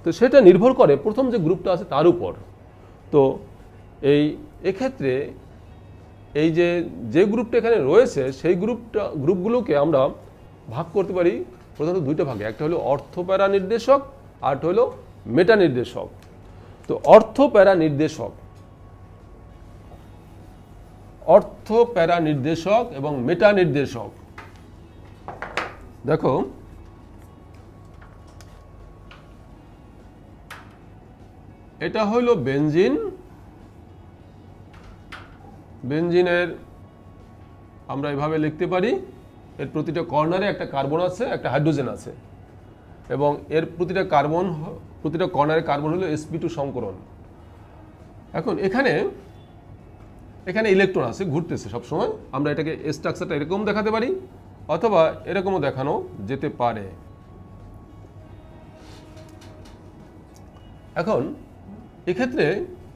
তো সেটা নির্ভর করে প্রথম যে গ্রুপটা আছে তার উপর। তো এক্ষেত্রে এই যে গ্রুপটা এখানে রয়েছে, সেই গ্রুপগুলোকে আমরা ভাগ করতে পারি প্রধানত দুইটা ভাগে। একটা হলো অর্থ প্যারা নির্দেশক, আর একটা হলো মেটা নির্দেশক। তো অর্থ প্যারা নির্দেশক এবং মেটা নির্দেশক, দেখো এটা হলো বেনজিনের আমরা এভাবে লিখতে পারি, এর প্রতিটা কর্নারে একটা কার্বন আছে, একটা হাইড্রোজেন আছে, এবং এর প্রতিটা কর্নারে কার্বন হলো sp2 সংকরণ। এখন এখানে ইলেকট্রন আছে, ঘুরতেছে সবসময়। আমরা এটাকে স্ট্রাকচারটা এরকম দেখাতে পারি, অথবা এরকমও দেখানো যেতে পারে। এখন এক্ষেত্রে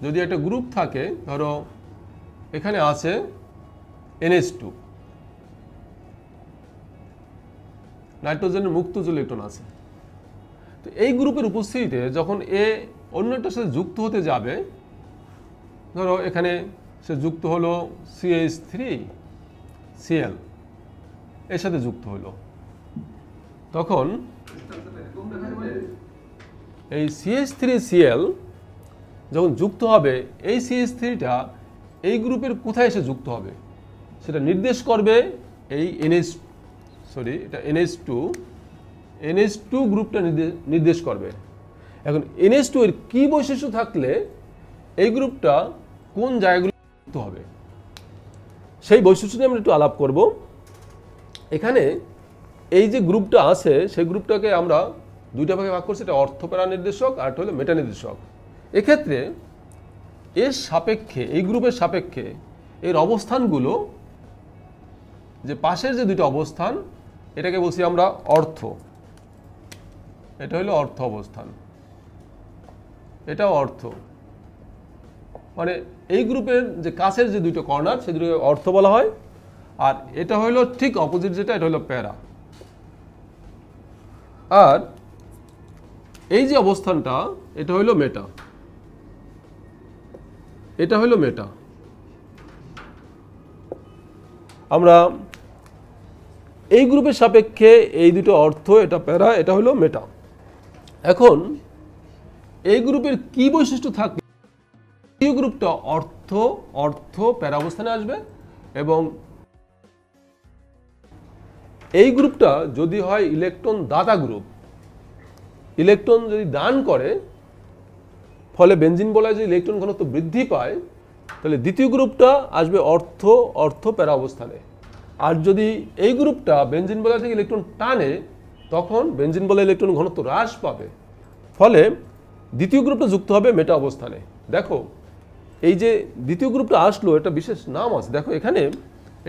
যদি একটা গ্রুপ থাকে, ধরো এখানে আছে NH2, নাইট্রোজেনের মুক্ত ইলেকট্রন আছে। তো এই গ্রুপের উপস্থিতিতে যখন অন্য একটার সাথে যুক্ত হতে যাবে, ধরো এখানে সে যুক্ত হলো CH3Cl, এর সাথে যুক্ত হলো, তখন এই CH3Cl যখন যুক্ত হবে, এই CH3টা এই গ্রুপের কোথায় এসে যুক্ত হবে সেটা নির্দেশ করবে এই NH2 গ্রুপটা নির্দেশ করবে। এখন NH2 এর কি বৈশিষ্ট্য থাকলে এই গ্রুপটা কোন জায়গাগুলো যুক্ত হবে, সেই বৈশিষ্ট্য নিয়ে আমরা একটু আলাপ করব। এখানে এই যে গ্রুপটা আছে, সেই গ্রুপটাকে আমরা দুইটা ভাগে ভাগ করছি, এটা অর্থ প্যারা নির্দেশক আর একটা হলো মেটা নির্দেশক। এক্ষেত্রে এর সাপেক্ষে, এই গ্রুপের সাপেক্ষে এর অবস্থানগুলো, যে পাশের যে দুইটা অবস্থান, এটাকে বলছি আমরা অর্থ, এটা হলো অর্থ অবস্থান, এটাও অর্থ। মানে এই গ্রুপের যে কাছের যে দুইটা কর্নার, সেই দুটোকে অর্থ বলা হয়। আর এটা হলো ঠিক অপোজিট, যেটা এটা হলো প্যারা। আর এই যে অবস্থানটা, এটা হলো মেটা, এটা হলো মেটা। আমরা এই গ্রুপের সাপেক্ষে এই দুটো অর্থ, এটা প্যারা, এটা হলো মেটা। এখন এই গ্রুপের কি বৈশিষ্ট্য থাকবে? এই গ্রুপটা অর্থ প্যারা অবস্থানে আসবে, এবং এই গ্রুপটা যদি হয় ইলেকট্রন দাতা গ্রুপ, ইলেকট্রন যদি দান করে, ফলে বেনজিন বলয় যদি ইলেকট্রন ঘনত্ব বৃদ্ধি পায়, তাহলে দ্বিতীয় গ্রুপটা আসবে অর্থ প্যারা অবস্থানে। আর যদি এই গ্রুপটা বেনজিন বলয় থেকে ইলেকট্রন টানে, তখন বেনজিন বলয় ইলেকট্রন ঘনত্ব হ্রাস পাবে, ফলে দ্বিতীয় গ্রুপটা যুক্ত হবে মেটা অবস্থানে। দেখো এই যে দ্বিতীয় গ্রুপটা আসলো, এটা বিশেষ নাম আছে। দেখো এখানে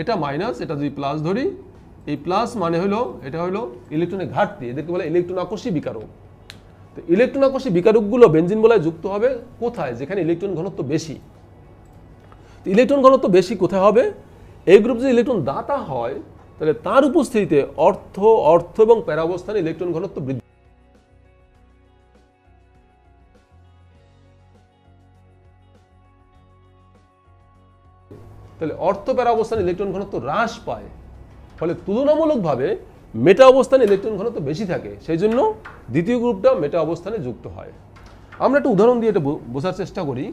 এটা মাইনাস, এটা যদি প্লাস ধরি, এই প্লাস মানে হলো এটা হলো ইলেকট্রনের ঘাটতি, এদেরকে বলে ইলেকট্রন আকর্ষী বিকারক। তো ইলেকট্রন আকর্ষী বিকারকগুলো বেনজিন বলয়ে যুক্ত হবে কোথায়? যেখানে ইলেকট্রন ঘনত্ব বেশি। তো ইলেকট্রন ঘনত্ব বেশি কোথায় হবে? এই গ্রুপ যদি ইলেকট্রন দাতা হয় তাহলে তার উপস্থিতিতে অর্থ অর্থ এবং প্যারা অবস্থানে ইলেকট্রন ঘনত্ব বৃদ্ধি। তাহলে অর্থ প্যারা অবস্থানে ইলেকট্রন ঘনত্ব হ্রাস পায়, ফলে তুলনামূলকভাবে মেটা অবস্থানে ইলেকট্রন ঘনত্ব বেশি থাকে, সেই জন্য দ্বিতীয় গ্রুপটা মেটা অবস্থানে যুক্ত হয়। আমরা একটা উদাহরণ দিয়ে এটা বোঝার চেষ্টা করি।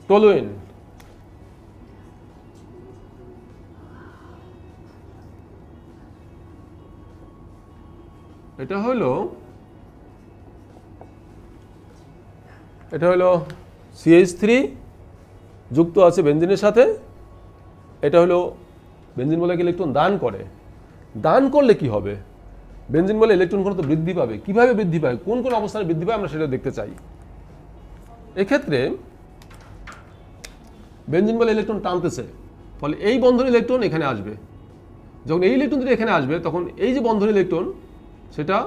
টলুইন, এটা হলো CH3 যুক্ত আছে বেনজিনের সাথে। এটা হলো বেনজিন বলে ইলেকট্রন দান করে। দান করলে কি হবে? বেনজিন বলে ইলেকট্রন ঘনত্ব বৃদ্ধি পাবে। কিভাবে বৃদ্ধি পায়, কোন কোন অবস্থানে বৃদ্ধি পায়, আমরা সেটা দেখতে চাই। এক্ষেত্রে বেনজিন বলে ইলেকট্রন টানতেছে, ফলে এই বন্ধন ইলেকট্রন এখানে আসবে। যখন এই ইলেকট্রন দুটো এখানে আসবে, তখন এই যে বন্ধন ইলেকট্রন সেটা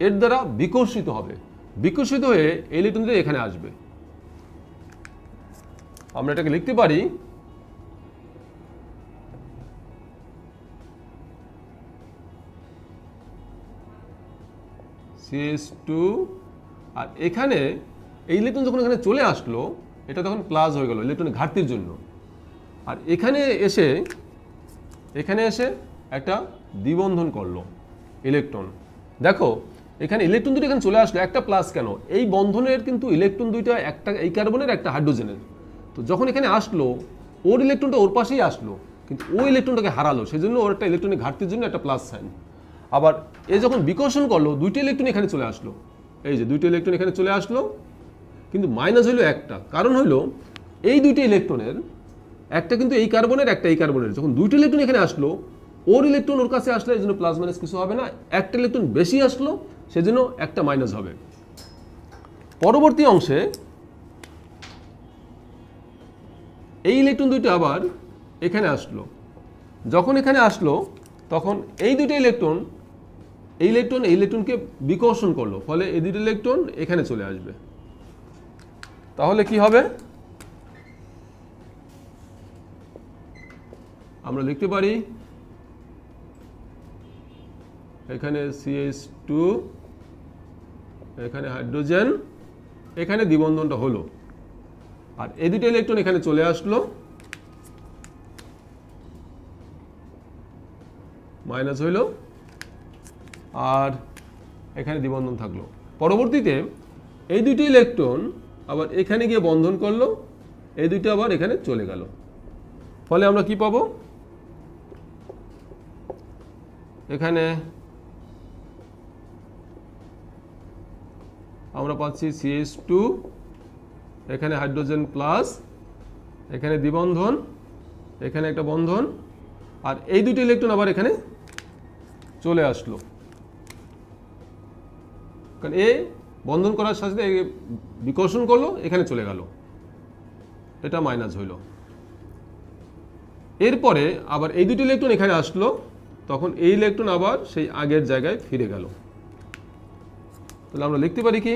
এর দ্বারা বিকর্ষিত হবে। বিকর্ষিত হয়ে এই ইলেকট্রন দুটো এখানে আসবে। আমরা এটাকে লিখতে পারি CH2, আর এখানে এই ইলেকট্রন যখন এখানে চলে আসলো, এটা তখন প্লাস হয়ে গেল ইলেকট্রনের ঘাটতির জন্য। আর এখানে এসে একটা দ্বিবন্ধন করলো ইলেকট্রন। দেখো এখানে ইলেকট্রন দুটো এখানে চলে আসলো, একটা প্লাস কেন? এই বন্ধনের কিন্তু ইলেকট্রন দুইটা, একটা এই কার্বনের একটা হাইড্রোজেনের। তো যখন এখানে আসলো, ওর ইলেকট্রনটা ওর পাশেই আসলো, কিন্তু ওই ইলেকট্রনটাকে হারালো, সেই জন্য ওর একটা ইলেকট্রনের ঘাটতির জন্য একটা প্লাস সাইন। আবার এ যখন বিকর্ষণ করলো, দুইটা ইলেকট্রন এখানে চলে আসলো, এই যে দুইটা ইলেকট্রন এখানে চলে আসলো, কিন্তু মাইনাস হইলো একটা। কারণ হইলো এই দুইটা ইলেকট্রনের একটা কিন্তু এই কার্বনের, একটা এই কার্বনের। যখন দুইটা ইলেকট্রন এখানে আসলো, ওর ইলেকট্রন ওর কাছে আসলে এই জন্য প্লাস মাইনাস কিছু হবে না। একটা ইলেকট্রন বেশি আসলো, সেজন্য একটা মাইনাস হবে। পরবর্তী অংশে এই ইলেকট্রন দুইটা আবার এখানে আসলো। যখন এখানে আসলো, তখন এই দুইটা ইলেকট্রন এই ইলেকট্রনকে বিকর্ষণ করলো, ফলে এই দুইটা ইলেকট্রন এখানে চলে আসবে। তাহলে কি হবে? আমরা লিখতে পারি এখানে CH2, এখানে হাইড্রোজেন, এখানে দ্বিবন্ধনটা হলো, আর এই দুটো ইলেকট্রন এখানে চলে আসলো, মাইনাস হইল, আর এখানে দ্বিবন্ধন থাকলো। পরবর্তীতে এই দুটি ইলেকট্রন আবার এখানে গিয়ে বন্ধন করলো, এই দুটো আবার এখানে চলে গেল। ফলে আমরা কি পাবো? এখানে আমরা পাচ্ছি CH2, এখানে হাইড্রোজেন প্লাস, এখানে দ্বিবন্ধন, এখানে একটা বন্ধন, আর এই দুটো ইলেকট্রন আবার এখানে চলে আসলো। কারণ এ বন্ধন করার সাথে সাথে বিকর্ষণ করলো, এখানে চলে গেল, এটা মাইনাস হইল। এরপরে আবার এই দুটো ইলেকট্রন এখানে আসলো, তখন এই ইলেকট্রন আবার সেই আগের জায়গায় ফিরে গেল। তাহলে আমরা লিখতে পারি কি?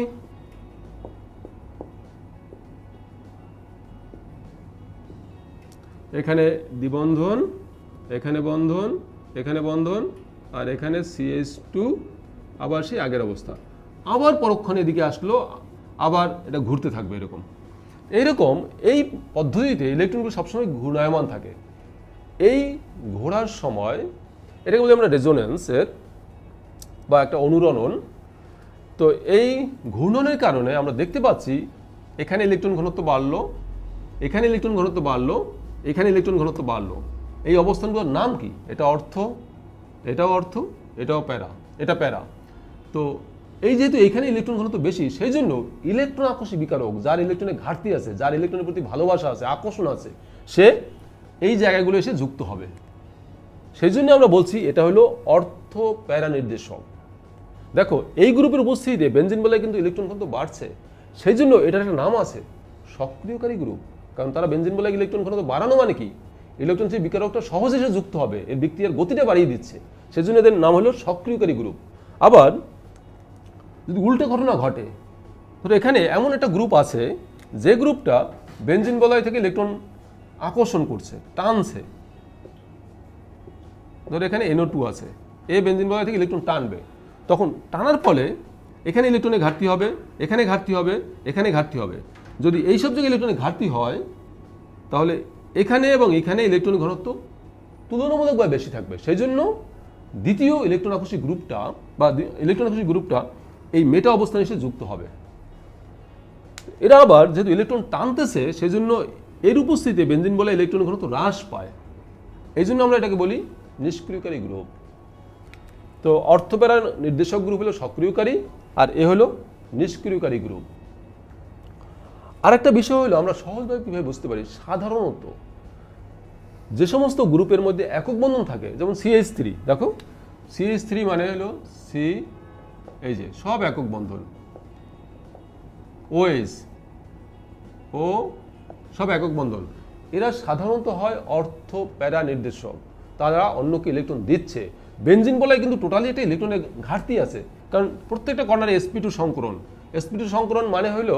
এখানে দ্বিবন্ধন, এখানে বন্ধন, এখানে বন্ধন, আর এখানে CH2 আবার সেই আগের অবস্থা। আবার পরক্ষণে এদিকে আসলো, আবার এটা ঘুরতে থাকবে এরকম। এই পদ্ধতিতে ইলেকট্রনগুলো সবসময় ঘূর্ণায়মান থাকে। এই ঘোরার সময় এটাকে বলি আমরা রেজোনেন্সের বা একটা অনুরণন। তো এই ঘূর্ণনের কারণে আমরা দেখতে পাচ্ছি এখানে ইলেকট্রন ঘনত্ব বাড়লো, এখানে ইলেকট্রন ঘনত্ব বাড়লো, এখানে ইলেকট্রন ঘনত্ব বাড়লো। এই অবস্থানগুলোর নাম কি? এটা অর্থ, এটাও অর্থ, এটাও প্যারা, এটা প্যারা। তো এই যেহেতু এখানে ইলেকট্রন ঘনত্ব বেশি, সেই জন্য ইলেকট্রন আকর্ষী বিকারক, যার ইলেকট্রনের ঘাটতি আছে, যার ইলেকট্রনের প্রতি ভালোবাসা আছে, আকর্ষণ আছে, সে এই জায়গাগুলো এসে যুক্ত হবে। সেই জন্য আমরা বলছি এটা হলো অর্থ প্যারা নির্দেশক। দেখো এই গ্রুপের উপস্থিতিতে বেনজিন বলয়ে কিন্তু ইলেকট্রন ঘনত্ব বাড়ছে, সেই জন্য এটার একটা নাম আছে সক্রিয়কারী গ্রুপ। কারণ তারা বেনজিন বলয়ে ইলেকট্রন ঘনত্ব বাড়ানো মানে কি, ইলেকট্রন সেই বিকারকটা সহজে এসে যুক্ত হবে, এর বিক্রিয়ার গতিটা বাড়িয়ে দিচ্ছে, সেজন্য এদের নাম হলো সক্রিয়কারী গ্রুপ। আবার যদি উল্টো ঘটনা ঘটে, ধরো এখানে এমন একটা গ্রুপ আছে যে গ্রুপটা বেনজিন বলয় থেকে ইলেকট্রন আকর্ষণ করছে, টানছে। ধরো এখানে NO2 আছে, এ বেনজিন বলয় থেকে ইলেকট্রন টানবে, তখন টানার ফলে এখানে ইলেকট্রনের ঘাটতি হবে, এখানে ঘাটতি হবে, এখানে ঘাটতি হবে। যদি এইসব জায়গায় ইলেকট্রনের ঘাটতি হয় তাহলে এখানে এবং এখানে ইলেকট্রন ঘনত্ব তুলনামূলকভাবে বেশি থাকবে। সেই জন্য দ্বিতীয় ইলেকট্রন আকর্ষী গ্রুপটা বা ইলেকট্রন আকর্ষী গ্রুপটা এই মেটা অবস্থানে এসে যুক্ত হবে। এরা আবার যেহেতু ইলেকট্রন টানতেছে, সেই জন্য এর উপস্থিতিতে বেনজিন বলয়ে ইলেকট্রন ঘনত্ব হ্রাস পায়, এই জন্য আমরা এটাকে বলি নিষ্ক্রিয়কারী গ্রুপ। তো অর্থপ্যারা নির্দেশক গ্রুপ হলো সক্রিয়কারী, আর এ হলো নিষ্ক্রিয়কারী গ্রুপ। আরেকটা বিষয় হলো আমরা সহজভাবে কীভাবে বুঝতে পারি, সাধারণত যে সমস্ত গ্রুপের মধ্যে একক বন্ধন থাকে, যেমন CH3, দেখো CH3 মানে হলো সি, এই যে সব একক বন্ধন, OH ও সব একক বন্ধন, এরা সাধারণত হয় অর্থ প্যারা নির্দেশক। তারা অন্যকে ইলেকট্রন দিচ্ছে। বেনজিন বলয় কিন্তু টোটালি একটা ইলেকট্রনের ঘাটতি আছে, কারণ প্রত্যেকটা কর্নারে sp2 সংকরণ। sp2 সংকরণ মানে হলো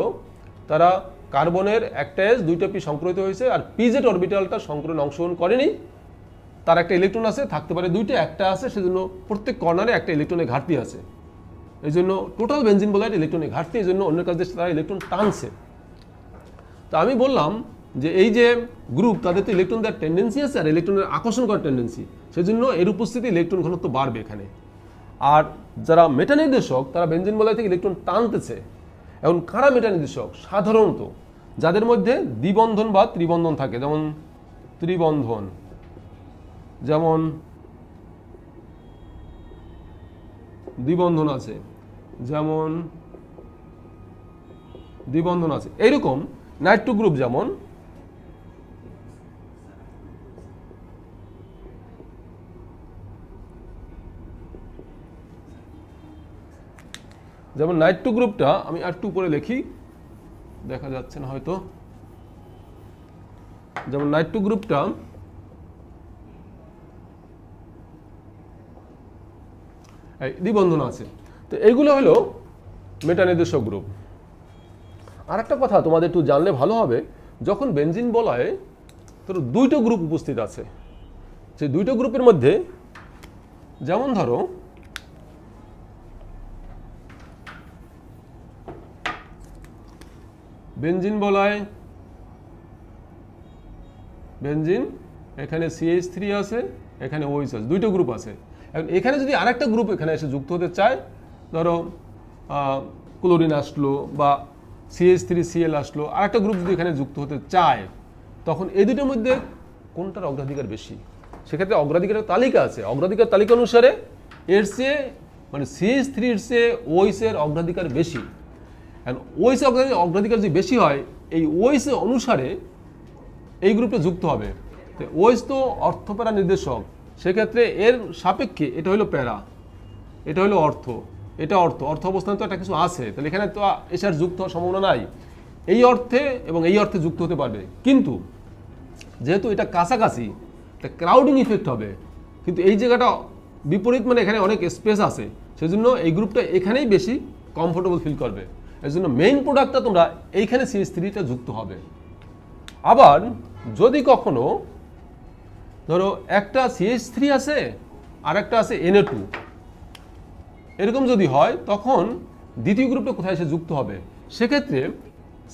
তারা কার্বনের একটা S দুইটা P সংকরিত হয়েছে, আর PZ অরবিটালটা সংকরণ অংশগ্রহণ করেনি, তার একটা ইলেকট্রন আছে, থাকতে পারে দুইটা, একটা আছে, সেজন্য প্রত্যেক কর্নারে একটা ইলেকট্রনের ঘাটতি আছে। এই জন্য টোটাল বেনজিন বলয়ের ইলেকট্রনের ঘাটতি, এই জন্য অন্যের কাছ থেকে তারা ইলেকট্রন টানছে। তা আমি বললাম যে এই যে গ্রুপ, তাদের তো ইলেকট্রন দেওয়ার টেন্ডেন্সি আছে আর ইলেকট্রনের আকর্ষণ করার টেন্ডেন্সি, সেজন্য এর উপস্থিতি ইলেকট্রন ঘনত্ব বাড়বে এখানে। আর যারা মেটা নির্দেশক, তারা বেনজিন বলয় থেকে ইলেকট্রন টানতেছে। এখন কারা মেটা নির্দেশক? সাধারণত যাদের মধ্যে দ্বিবন্ধন বা ত্রিবন্ধন থাকে, যেমন ত্রিবন্ধন, যেমন দ্বিবন্ধন আছে, যেমন দ্বিবন্ধন আছে, এইরকম নাইট্রো গ্রুপ, যেমন নাইট্রো গ্রুপটা আমি একটু উপরে লিখি, দেখা যাচ্ছে না হয়তো। যেমন নাইট্রো গ্রুপটা দ্বিবন্ধন আছে, তো এইগুলো হলো মেটা নির্দেশক গ্রুপ। আর একটা কথা তোমাদের একটু জানলে ভালো হবে, যখন বেনজিন বলয়ে তোর দুইটো গ্রুপ উপস্থিত আছে, সেই দুইটো গ্রুপের মধ্যে, যেমন ধরো বেনজিন বলয়, বেনজিন, এখানে CH3 আছে, এখানে OH আছে, দুইটো গ্রুপ আছে। এখন এখানে যদি আরেকটা গ্রুপ এখানে এসে যুক্ত হতে চায়, ধরো ক্লোরিন আসলো বা CH3Cl আসলো, আরেকটা গ্রুপ যদি এখানে যুক্ত হতে চায়, তখন এই দুটোর মধ্যে কোনটার অগ্রাধিকার বেশি? সেক্ষেত্রে অগ্রাধিকারের তালিকা আছে, অগ্রাধিকার তালিকা অনুসারে এর চেয়ে মানে CH3 এর চেয়ে OH এর অগ্রাধিকার বেশি। এখন OH অগ্রাধিকার যদি বেশি হয়, এই OH অনুসারে এই গ্রুপে যুক্ত হবে। তো OH তো অর্থপ্যারা নির্দেশক, সেক্ষেত্রে এর সাপেক্ষে এটা হলো প্যারা, এটা হলো অর্থ, এটা অর্থ অবস্থানে তো একটা কিছু আছে, তাহলে এখানে তো এসার যুক্ত হওয়ার সম্ভাবনা নাই। এই অর্থে এবং এই অর্থে যুক্ত হতে পারবে, কিন্তু যেহেতু এটা কাছাকাছি, তা ক্রাউডিং ইফেক্ট হবে। কিন্তু এই জায়গাটা বিপরীত, মানে এখানে অনেক স্পেস আছে, সেজন্য এই গ্রুপটা এখানেই বেশি কমফোর্টেবল ফিল করবে। এই জন্য মেইন প্রোডাক্টটা তোমরা এইখানে CH3টা যুক্ত হবে। আবার যদি কখনো ধরো একটা CH3 আছে আর একটা আছে NO2, এরকম যদি হয়, তখন দ্বিতীয় গ্রুপটা কোথায় এসে যুক্ত হবে? সেক্ষেত্রে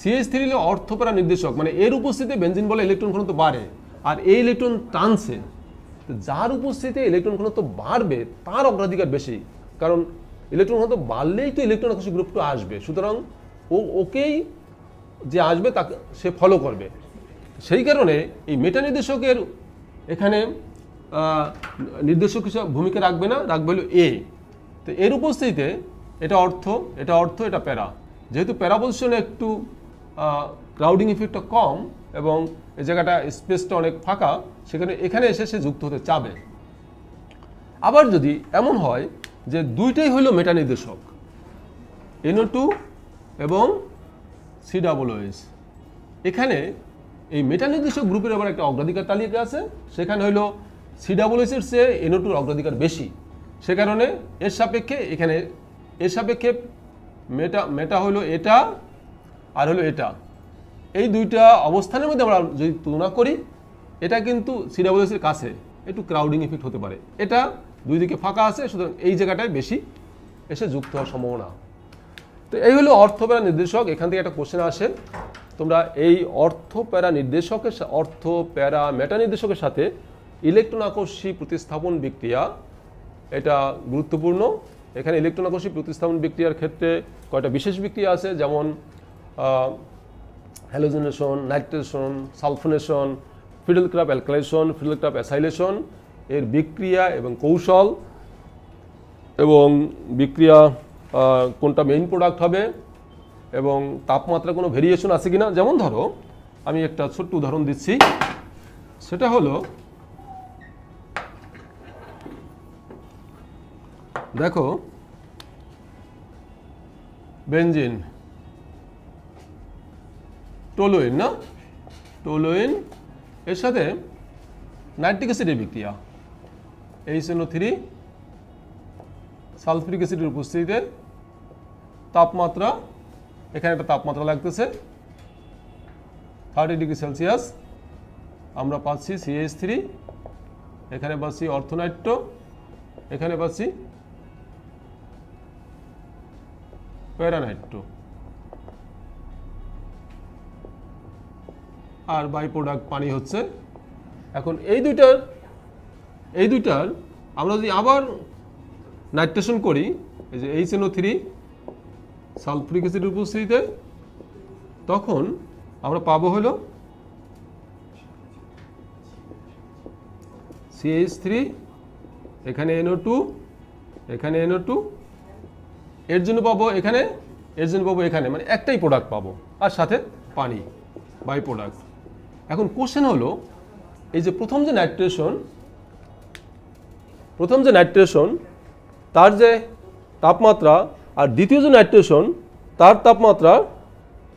CH3 হলো অর্থপ্যারা নির্দেশক, মানে এর উপস্থিতিতে বেনজিন বলয়ে ইলেকট্রন ঘনত্ব বাড়ে, আর এই ইলেকট্রন টানছে। যার উপস্থিতিতে ইলেকট্রন ঘনত্ব বাড়বে তার অগ্রাধিকার বেশি, কারণ ইলেকট্রন ঘনত্ব বাড়লেই তো ইলেকট্রন আকর্ষী গ্রুপটা আসবে, সুতরাং ওকেই যে আসবে তাকে সে ফলো করবে। সেই কারণে এই মেটা নির্দেশকের এখানে নির্দেশক হিসাবে ভূমিকা রাখবে না, রাখবে হলো A। তো এর উপস্থিতিতে এটা অর্থ, এটা প্যারা। যেহেতু প্যারা পজিশনে একটু ক্রাউডিং ইফেক্টটা কম, এবং এই জায়গাটা স্পেসটা অনেক ফাঁকা, সেখানে এখানে এসে সে যুক্ত হতে চাবে। আবার যদি এমন হয় যে দুইটাই হলো মেটা নির্দেশক, NO2 এবং COOH, এখানে এই মেটা নির্দেশক গ্রুপের আবার একটা অগ্রাধিকার তালিকা আছে, সেখানে হলো COOH এর চেয়ে NO2 এর অগ্রাধিকার বেশি। সে কারণে এর সাপেক্ষে এখানে এর সাপেক্ষে মেটা হলো এটা আর হলো এটা, এই দুইটা অবস্থানের মধ্যে আমরা যদি তুলনা করি, এটা কিন্তু COOH এর কাছে একটু ক্রাউডিং ইফেক্ট হতে পারে। এটা দুই দিকে ফাঁকা আছে, সুতরাং এই জায়গাটায় বেশি এসে যুক্ত হওয়ার সম্ভাবনা। তো এই হলো অর্থপ্যারা নির্দেশক। এখান থেকে একটা কোশ্চেন আসে, তোমরা এই অর্থপ্যারা মেটা নির্দেশকের সাথে ইলেকট্রন আকর্ষী প্রতিস্থাপন বিক্রিয়া, এটা গুরুত্বপূর্ণ। এখানে ইলেকট্রন আকর্ষী প্রতিস্থাপন বিক্রিয়ার ক্ষেত্রে কয়টা বিশেষ বিক্রিয়া আছে, যেমন halogenation, nitration, sulphonation, Friedel Crafts alkylation, Friedel Crafts acylation, এর বিক্রিয়া এবং কৌশল, এবং বিক্রিয়া কোনটা মেইন প্রোডাক্ট হবে, এবং তাপমাত্রা কোনো ভেরিয়েশন আছে কিনা। যেমন ধরো আমি একটা ছোট্ট উদাহরণ দিচ্ছি, সেটা হলো দেখো বেনজিন, টোলুইন না, টোলুইন এর সাথে নাইট্রিক অ্যাসিডের বিক্রিয়া, HNO3 সালফিউরিক অ্যাসিডের উপস্থিতিতে তাপমাত্রা, এখানে একটা তাপমাত্রা লাগতেছে 30 ডিগ্রি সেলসিয়াস, আমরা পাচ্ছি CH3, এখানে পাচ্ছি অর্থোনাইট্রো, এখানে পাচ্ছি প্যারানাইট্রো, আর বাই প্রোডাক্ট পানি হচ্ছে। এখন এই দুইটার আমরা যদি আবার নাইট্রেশন করি, এই যে HNO3 সালফিউরিক অ্যাসিডের উপস্থিতিতে, তখন আমরা পাবো হলো CH3, এখানে NO2, এখানে NO2, এর জন্য পাবো এখানে, এর জন্য পাবো এখানে, মানে একটাই প্রোডাক্ট পাবো, আর সাথে পানি বাই প্রোডাক্ট। এখন কোশ্চেন হলো, এই যে প্রথম যে নাইট্রেশন তার যে তাপমাত্রা, আর দ্বিতীয় যে নাইট্রেশন তার তাপমাত্রা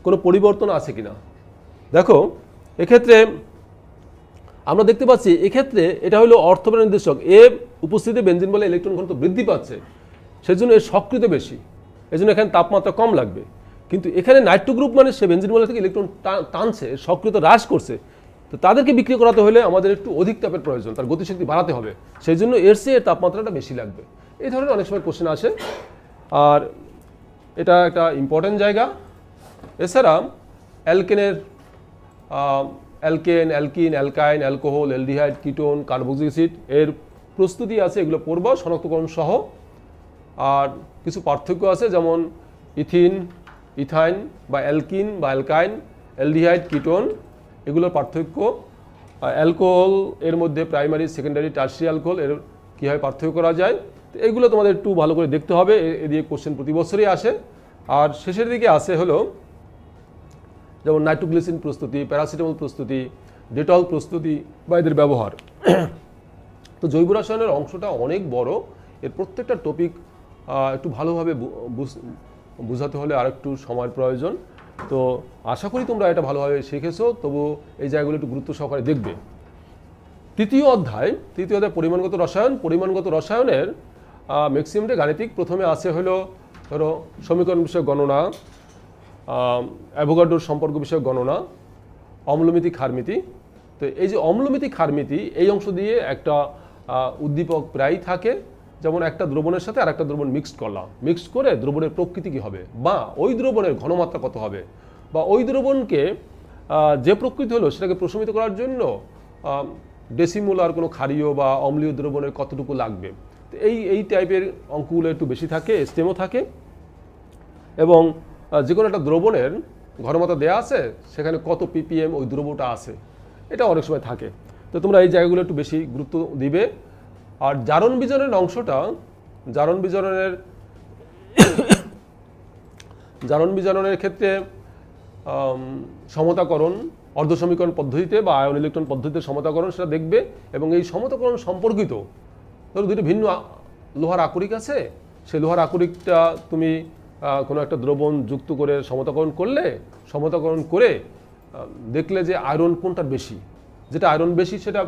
কোনো পরিবর্তন আছে কিনা। দেখো এক্ষেত্রে আমরা দেখতে পাচ্ছি, এক্ষেত্রে এটা হলো অর্থপ্যারা নির্দেশক, উপস্থিতি বেনজিন বলে ইলেকট্রন ঘনত্ব বৃদ্ধি পাচ্ছে, সেজন্য এর সক্রিয়তা বেশি, এজন্য এখানে তাপমাত্রা কম লাগবে। কিন্তু এখানে নাইট্রো গ্রুপ মানে সে বেনজিন বলে থেকে ইলেকট্রন টানছে, সক্রিয়তা হ্রাস করছে, তো তাদেরকে বিক্রিয়া করাতে হলে আমাদের একটু অধিক তাপের প্রয়োজন, তার গতিশক্তি বাড়াতে হবে, সেই জন্য এর চেয়ে এর তাপমাত্রাটা বেশি লাগবে। এই ধরনের অনেক সময় কোশ্চেন আসে, আর এটা একটা ইম্পর্টেন্ট জায়গা। এছাড়া alkane, alkyne, অ্যালকাইন, alcohol, aldehyde, ketone, carboxylic acid এর প্রস্তুতি আছে, এগুলো পড়বা শনাক্তকরণ সহ। আর কিছু পার্থক্য আছে, যেমন ইথিন, ইথাইন বা অ্যালকিন বা অ্যালকাইন, অ্যালডিহাইড, কিটোন, এগুলোর পার্থক্য। অ্যালকোহল এর মধ্যে প্রাইমারি, সেকেন্ডারি, টার্সিয়ারি অ্যালকোহল এর কীভাবে পার্থক্য করা যায়, তো এইগুলো তোমাদের একটু ভালো করে দেখতে হবে, এ দিয়ে কোশ্চেন প্রতি বছরই আসে। আর শেষের দিকে আসে হলো যেমন নাইট্রোগ্লিসিন প্রস্তুতি, প্যারাসিটামল প্রস্তুতি, ডেটল প্রস্তুতি বা এদের ব্যবহার। তো জৈব রসায়নের অংশটা অনেক বড়, এর প্রত্যেকটা টপিক একটু ভালোভাবে বোঝাতে হলে আর একটু সময়ের প্রয়োজন। তো আশা করি তোমরা এটা ভালোভাবে শিখেছো, তবু এই জায়গাগুলো একটু গুরুত্ব সহকারে দেখবে। তৃতীয় অধ্যায় পরিমাণগত রসায়ন। পরিমাণগত রসায়নের ম্যাক্সিমামটা গাণিতিক। প্রথমে আছে হলো ধরো সমীকরণ বিষয়ক গণনা, অ্যাভোগাড্রোর সম্পর্ক বিষয়ক গণনা, অম্লমিতি, ক্ষারমিতি। তো এই যে অম্লমিতি, ক্ষারমিতি, এই অংশ দিয়ে একটা উদ্দীপক প্রায়ই থাকে, যেমন একটা দ্রবণের সাথে আর একটা দ্রবণ মিক্সড করলাম, মিক্সড করে দ্রবণের প্রকৃতি কী হবে, বা ওই দ্রবণের ঘনমাত্রা কত হবে, বা ওই দ্রবণকে যে প্রকৃতি হলো সেটাকে প্রশমিত করার জন্য ডেসিমোলার কোনো ক্ষারীয় বা অম্লীয় দ্রবণের কতটুকু লাগবে। তো এই টাইপের অঙ্কগুলো একটু বেশি থাকে, স্টেমও থাকে, এবং যে কোনো একটা দ্রবণের ঘনমাত্রা দেওয়া আছে, সেখানে কত ppm ওই দ্রব্যটা আছে, এটা অনেক সময় থাকে। তো তোমরা এই জায়গাগুলো একটু বেশি গুরুত্ব দিবে। আর জারণ বিজারণের অংশটা, জারণ বিজারণের ক্ষেত্রে সমতাকরণ, অর্ধ সমীকরণ পদ্ধতিতে বা আয়ন ইলেকট্রন পদ্ধতিতে সমতাকরণ সেটা দেখবে, এবং এই সমতাকরণ সম্পর্কিত ধরো দুটো ভিন্ন লোহার আকরিক আছে, সেই লোহার আকরিকটা তুমি কোনো একটা দ্রবণ যুক্ত করে সমতাকরণ করে দেখলে যে আয়রন কোনটার বেশি, যেটা আয়রন বেশি সেটা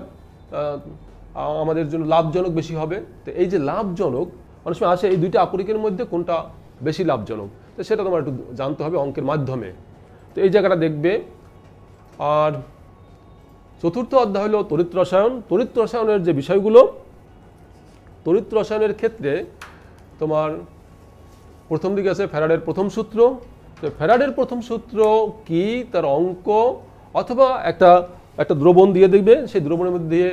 আমাদের জন্য লাভজনক বেশি হবে। তো এই যে লাভজনক অনেক সময় আসে এই দুইটা আকরিকের মধ্যে কোনটা বেশি লাভজনক, তো সেটা তোমার একটু জানতে হবে অঙ্কের মাধ্যমে। তো এই জায়গাটা দেখবে। আর চতুর্থ অধ্যায় হলো তড়িৎ রসায়ন। তড়িৎ রসায়নের যে বিষয়গুলো, তড়িৎ রসায়নের ক্ষেত্রে তোমার প্রথম দিকে আছে ফ্যারাডের প্রথম সূত্র। তো ফ্যারাডের প্রথম সূত্র কি, তার অঙ্ক, অথবা একটা দ্রবণ দিয়ে দেখবে, সেই দ্রবণের মধ্যে দিয়ে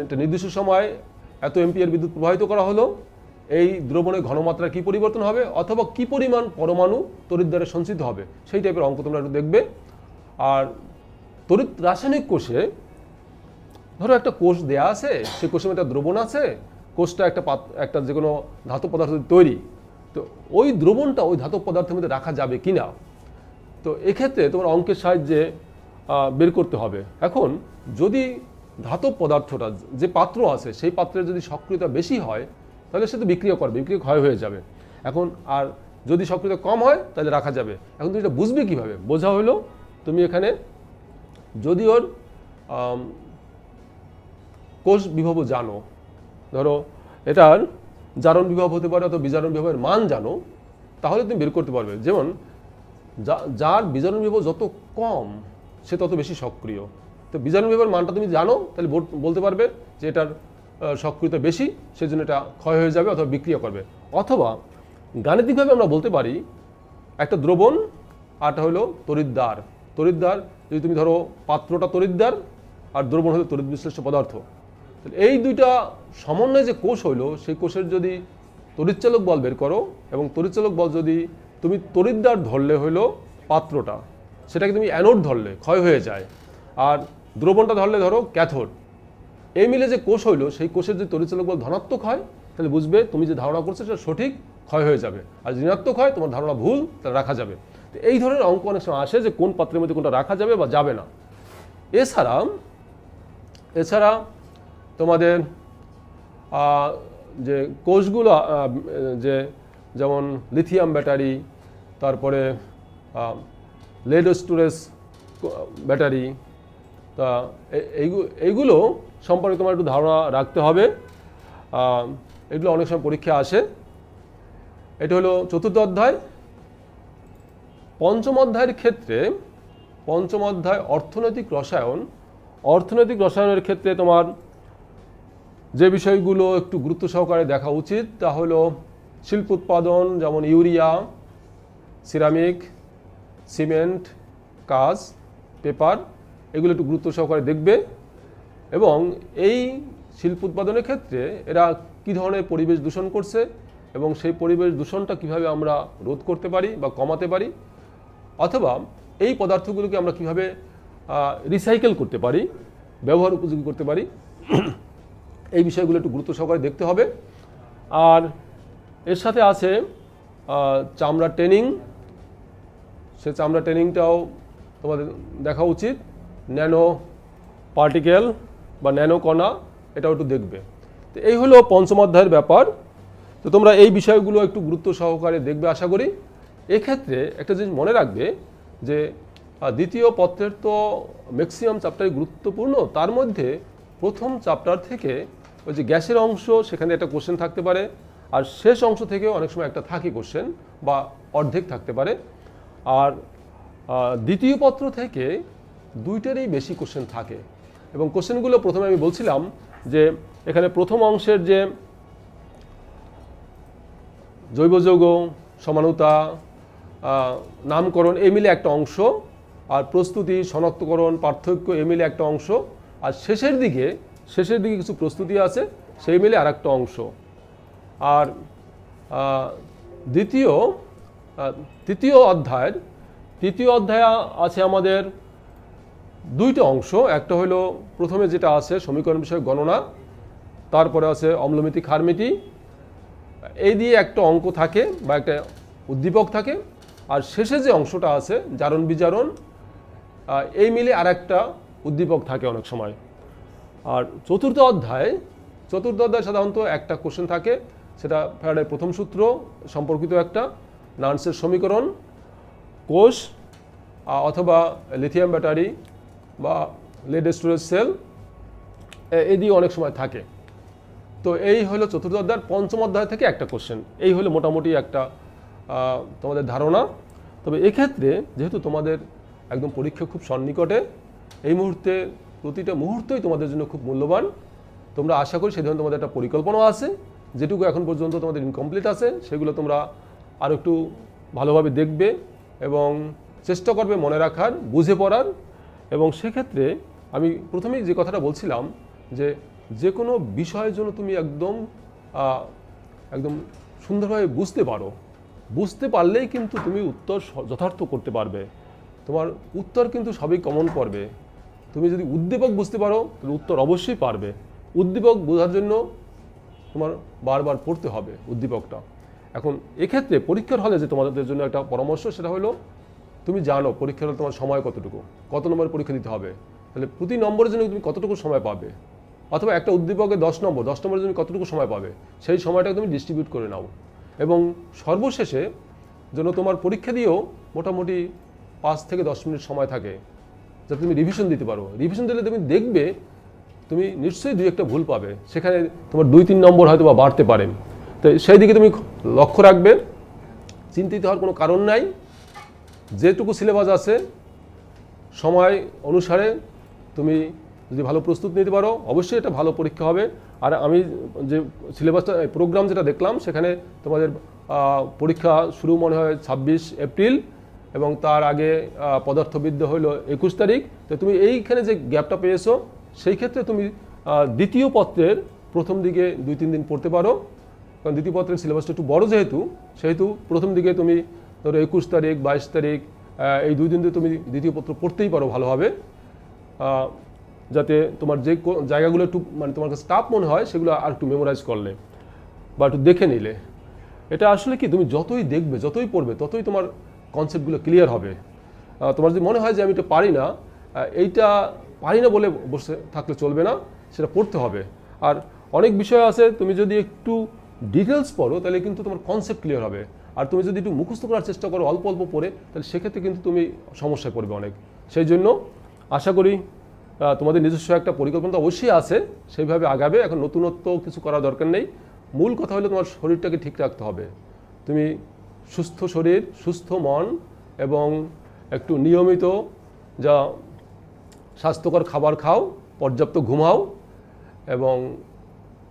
একটা নির্দিষ্ট সময় এত এম্পিয়ার বিদ্যুৎ প্রবাহিত করা হলো, এই দ্রবণের ঘনমাত্রা কি পরিবর্তন হবে, অথবা কি পরিমাণ পরমাণু তড়িৎ দ্বারা সঞ্চিত হবে, সেই টাইপের অঙ্ক তোমরা একটু দেখবে। আর তড়িৎ রাসায়নিক কোষে ধরো একটা কোষ দেয়া আছে, সেই কোষের মধ্যে একটা দ্রবণ আছে, কোষটা একটা যে কোনো ধাতব পদার্থ তৈরি, তো ওই দ্রবণটা ওই ধাতব পদার্থের মধ্যে রাখা যাবে কি না, তো এক্ষেত্রে তোমার অঙ্কের সাহায্যে বের করতে হবে। এখন যদি ধাতব পদার্থটা যে পাত্র আছে সেই পাত্রের যদি সক্রিয়তা বেশি হয় তাহলে সে তো বিক্রিয়া করবে, বিক্রিয়া ক্ষয় হয়ে যাবে। এখন আর যদি সক্রিয়তা কম হয় তাহলে রাখা যাবে। এখন তুমি এটা বুঝবে কীভাবে? বোঝা হলো তুমি এখানে যদি ওর কোষ বিভব জানো, ধরো এটার জারণ বিভব হতে পারে অথবা বিজারণ বিভবের মান জানো, তাহলে তুমি বের করতে পারবে। যেমন যার বিজারণ বিভব যত কম সে তত বেশি সক্রিয়। তো বিজারণ বিভবের মানটা তুমি জানো, তাহলে বলতে পারবে যে এটার সক্রিয়তা বেশি, সেজন্য এটা ক্ষয় হয়ে যাবে অথবা বিক্রিয়া করবে। অথবা গাণিতিকভাবে আমরা বলতে পারি একটা দ্রবণ আরটা হলো তড়িৎদ্বার। তড়িৎদ্বার যদি তুমি ধরো পাত্রটা তড়িৎদ্বার আর দ্রবণ হলো তড়িৎ বিশ্লেষ্য পদার্থ, তাহলে এই দুইটা সমন্বয়ে যে কোষ হইলো, সেই কোষের যদি তড়িৎচালক বল বের করো, এবং তড়িৎচালক বল যদি তুমি তড়িৎদ্বার ধরলে হইলো পাত্রটা, সেটাকে তুমি অ্যানোড ধরলে ক্ষয় হয়ে যায়, আর দ্রবণটা ধরলে ধরো ক্যাথোড, এই মিলে যে কোষ হইলো সেই কোষের যদি তড়িৎচালক বল ধনাত্মক হয় তাহলে বুঝবে তুমি যে ধারণা করছো সেটা সঠিক, ক্ষয় হয়ে যাবে। আর ঋণাত্মক হয় তোমার ধারণা ভুল, তাহলে রাখা যাবে। তো এই ধরনের অঙ্ক অনেক সময় আসে যে কোন পাত্রের মধ্যে কোনটা রাখা যাবে বা যাবে না। এছাড়া তোমাদের যে কোষগুলো যেমন লিথিয়াম ব্যাটারি, তারপরে লেড স্টোরেজ ব্যাটারি, তা এইগুলো সম্পর্কে তোমার একটু ধারণা রাখতে হবে। এগুলো অনেক সময় পরীক্ষা আসে। এটা হলো চতুর্থ অধ্যায়। পঞ্চম অধ্যায়ের ক্ষেত্রে, পঞ্চম অধ্যায় অর্থনৈতিক রসায়ন। অর্থনৈতিক রসায়নের ক্ষেত্রে তোমার যে বিষয়গুলো একটু গুরুত্ব সহকারে দেখা উচিত তা হলো শিল্প উৎপাদন, যেমন ইউরিয়া, সিরামিক, সিমেন্ট, কাঁচ, পেপার, এগুলো একটু গুরুত্ব সহকারে দেখবে। এবং এই শিল্প উৎপাদনের ক্ষেত্রে এরা কী ধরনের পরিবেশ দূষণ করছে এবং সেই পরিবেশ দূষণটা কিভাবে আমরা রোধ করতে পারি বা কমাতে পারি, অথবা এই পদার্থগুলোকে আমরা কিভাবে রিসাইকেল করতে পারি, ব্যবহার উপযোগী করতে পারি, এই বিষয়গুলো একটু গুরুত্ব সহকারে দেখতে হবে। আর এর সাথে আছে চামড়া ট্রেনিং, সে চামড়া ট্রেনিংটাও তোমাদের দেখা উচিত। ন্যানো পার্টিকেল বা ন্যানো কণা, এটাও একটু দেখবে। তো এই হলো পঞ্চম অধ্যায়ের ব্যাপার। তো তোমরা এই বিষয়গুলো একটু গুরুত্ব সহকারে দেখবে আশা করি। এক্ষেত্রে একটা জিনিস মনে রাখবে যে দ্বিতীয় পত্রের তো ম্যাক্সিমাম চ্যাপ্টারই গুরুত্বপূর্ণ, তার মধ্যে প্রথম চ্যাপ্টার থেকে ওই যে গ্যাসের অংশ, সেখানে একটা কোশ্চেন থাকতে পারে, আর শেষ অংশ থেকেও অনেক সময় একটা থাকে কোশ্চেন বা অর্ধেক থাকতে পারে। আর দ্বিতীয় পত্র থেকে দুইটারই বেশি কোশ্চেন থাকে। এবং কোশ্চেনগুলো প্রথমে আমি বলছিলাম যে এখানে প্রথম অংশের যে জৈব যৌগ, সমানুতা, নামকরণ, এই মিলে একটা অংশ, আর প্রস্তুতি, শনাক্তকরণ, পার্থক্য, এই মিলে একটা অংশ, আর শেষের দিকে কিছু প্রস্তুতি আছে, সেই মিলে আর একটা অংশ। আর তৃতীয় অধ্যায়ে আছে আমাদের দুইটা অংশ। একটা হলো প্রথমে যেটা আছে সমীকরণ বিষয়ক গণনা, তারপরে আছে অম্লমিতি, ক্ষারমিতি, এই দিয়ে একটা অঙ্ক থাকে বা একটা উদ্দীপক থাকে। আর শেষে যে অংশটা আছে জারণ বিজারণ, এই মিলে আর একটা উদ্দীপক থাকে অনেক সময়। আর চতুর্থ অধ্যায় সাধারণত একটা কোশ্চেন থাকে, সেটা ফ্যারাডের প্রথম সূত্র সম্পর্কিত একটা, নার্সের সমীকরণ, কোষ অথবা লিথিয়াম ব্যাটারি বা লেড স্টোরেজ সেল, এই দিয়ে অনেক সময় থাকে। তো এই হলো চতুর্থ অধ্যায়। পঞ্চম অধ্যায় থেকে একটা কোশ্চেন, এই হলো মোটামুটি একটা তোমাদের ধারণা। তবে এক্ষেত্রে যেহেতু তোমাদের একদম পরীক্ষা খুব সন্নিকটে, এই মুহূর্তে প্রতিটা মুহূর্তই তোমাদের জন্য খুব মূল্যবান। তোমরা আশা করি সেই ধরনের তোমাদের একটা পরিকল্পনা আছে, যেটুকু এখন পর্যন্ত তোমাদের ইনকমপ্লিট আছে সেগুলো তোমরা আরও একটু ভালোভাবে দেখবে এবং চেষ্টা করবে মনে রাখার, বুঝে পড়ার। এবং সেক্ষেত্রে আমি প্রথমেই যে কথাটা বলছিলাম যে কোনো বিষয়ের জন্য তুমি একদম সুন্দরভাবে বুঝতে পারলেই কিন্তু তুমি উত্তর যথার্থ করতে পারবে। তোমার উত্তর কিন্তু সবই কমন পড়বে। তুমি যদি উদ্দীপক বুঝতে পারো তাহলে উত্তর অবশ্যই পারবে। উদ্দীপক বোঝার জন্য তোমার বারবার পড়তে হবে উদ্দীপকটা। এখন এক্ষেত্রে পরীক্ষার হলে যে তোমাদের জন্য একটা পরামর্শ, সেটা হলো তুমি জানো পরীক্ষার হলে তোমার সময় কতটুকু, কত নম্বরের পরীক্ষা দিতে হবে, তাহলে প্রতি নম্বরের জন্য তুমি কতটুকু সময় পাবে, অথবা একটা উদ্দীপকে 10 নম্বরের জন্য কতটুকু সময় পাবে, সেই সময়টাকে তুমি ডিস্ট্রিবিউট করে নাও। এবং সর্বশেষে যেন তোমার পরীক্ষা দিয়েও মোটামুটি 5 থেকে 10 মিনিট সময় থাকে, যাতে তুমি রিভিশন দিতে পারো। রিভিশন দিলে তুমি দেখবে তুমি নিশ্চয়ই 2-1টা ভুল পাবে, সেখানে তোমার 2-3 নম্বর হয়তো বা বাড়তে পারে। তো সেই দিকে তুমি লক্ষ্য রাখবে। চিন্তিত হওয়ার কোনো কারণ নাই। যেটুকু সিলেবাস আছে সময় অনুসারে তুমি যদি ভালো প্রস্তুত নিতে পারো, অবশ্যই এটা ভালো পরীক্ষা হবে। আর আমি যে সিলেবাসটা প্রোগ্রাম যেটা দেখলাম, সেখানে তোমাদের পরীক্ষা শুরু মনে হয় 26 এপ্রিল, এবং তার আগে পদার্থবিদ্যা হলো 21 তারিখ। তো তুমি এইখানে যে গ্যাপটা পেয়েছো, সেই ক্ষেত্রে তুমি দ্বিতীয় পত্রের প্রথম দিকে 2-3 দিন পড়তে পারো, কারণ দ্বিতীয় পত্রের সিলেবাসটা একটু বড় সেহেতু প্রথম দিকে তুমি ধরো 21 তারিখ 22 তারিখ এই 2 দিন তুমি দ্বিতীয় পত্র পড়তেই পারো ভালোভাবে, যাতে তোমার যে জায়গাগুলো একটু মানে তোমার কাছে টাফ মনে হয় সেগুলো আর একটু মেমোরাইজ করলে বা একটু দেখে নিলে। এটা আসলে কি, তুমি যতই দেখবে যতই পড়বে ততই তোমার কনসেপ্টগুলো ক্লিয়ার হবে। তোমার যদি মনে হয় যে আমি এটা পারি না বলে বসে থাকলে চলবে না, সেটা পড়তে হবে। আর অনেক বিষয় আছে, তুমি যদি একটু ডিটেলস পড়ো তাহলে কিন্তু তোমার কনসেপ্ট ক্লিয়ার হবে। আর তুমি যদি একটু মুখস্থ করার চেষ্টা করো অল্প অল্প পড়ে, তাহলে সেক্ষেত্রে কিন্তু তুমি সমস্যায় পড়বে অনেক। সেই জন্য আশা করি তোমাদের নিজস্ব একটা পরিকল্পনা অবশ্যই আছে, সেইভাবে আগাবে। এখন নতুনত্ব কিছু করার দরকার নেই। মূল কথা হলো তোমার শরীরটাকে ঠিক রাখতে হবে। তুমি সুস্থ শরীর, সুস্থ মন এবং একটু নিয়মিত স্বাস্থ্যকর খাবার খাও, পর্যাপ্ত ঘুমাও এবং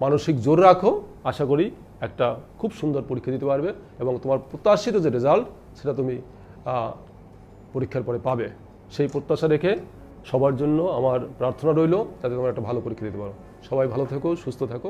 মানসিক জোর রাখো। আশা করি একটা খুব সুন্দর পরীক্ষা দিতে পারবে এবং তোমার প্রত্যাশিত যে রেজাল্ট সেটা তুমি পরীক্ষার পরে পাবে। সেই প্রত্যাশা রেখে সবার জন্য আমার প্রার্থনা রইল যাতে তোমরা একটা ভালো পরীক্ষা দিতে পারো। সবাই ভালো থেকো, সুস্থ থাকো।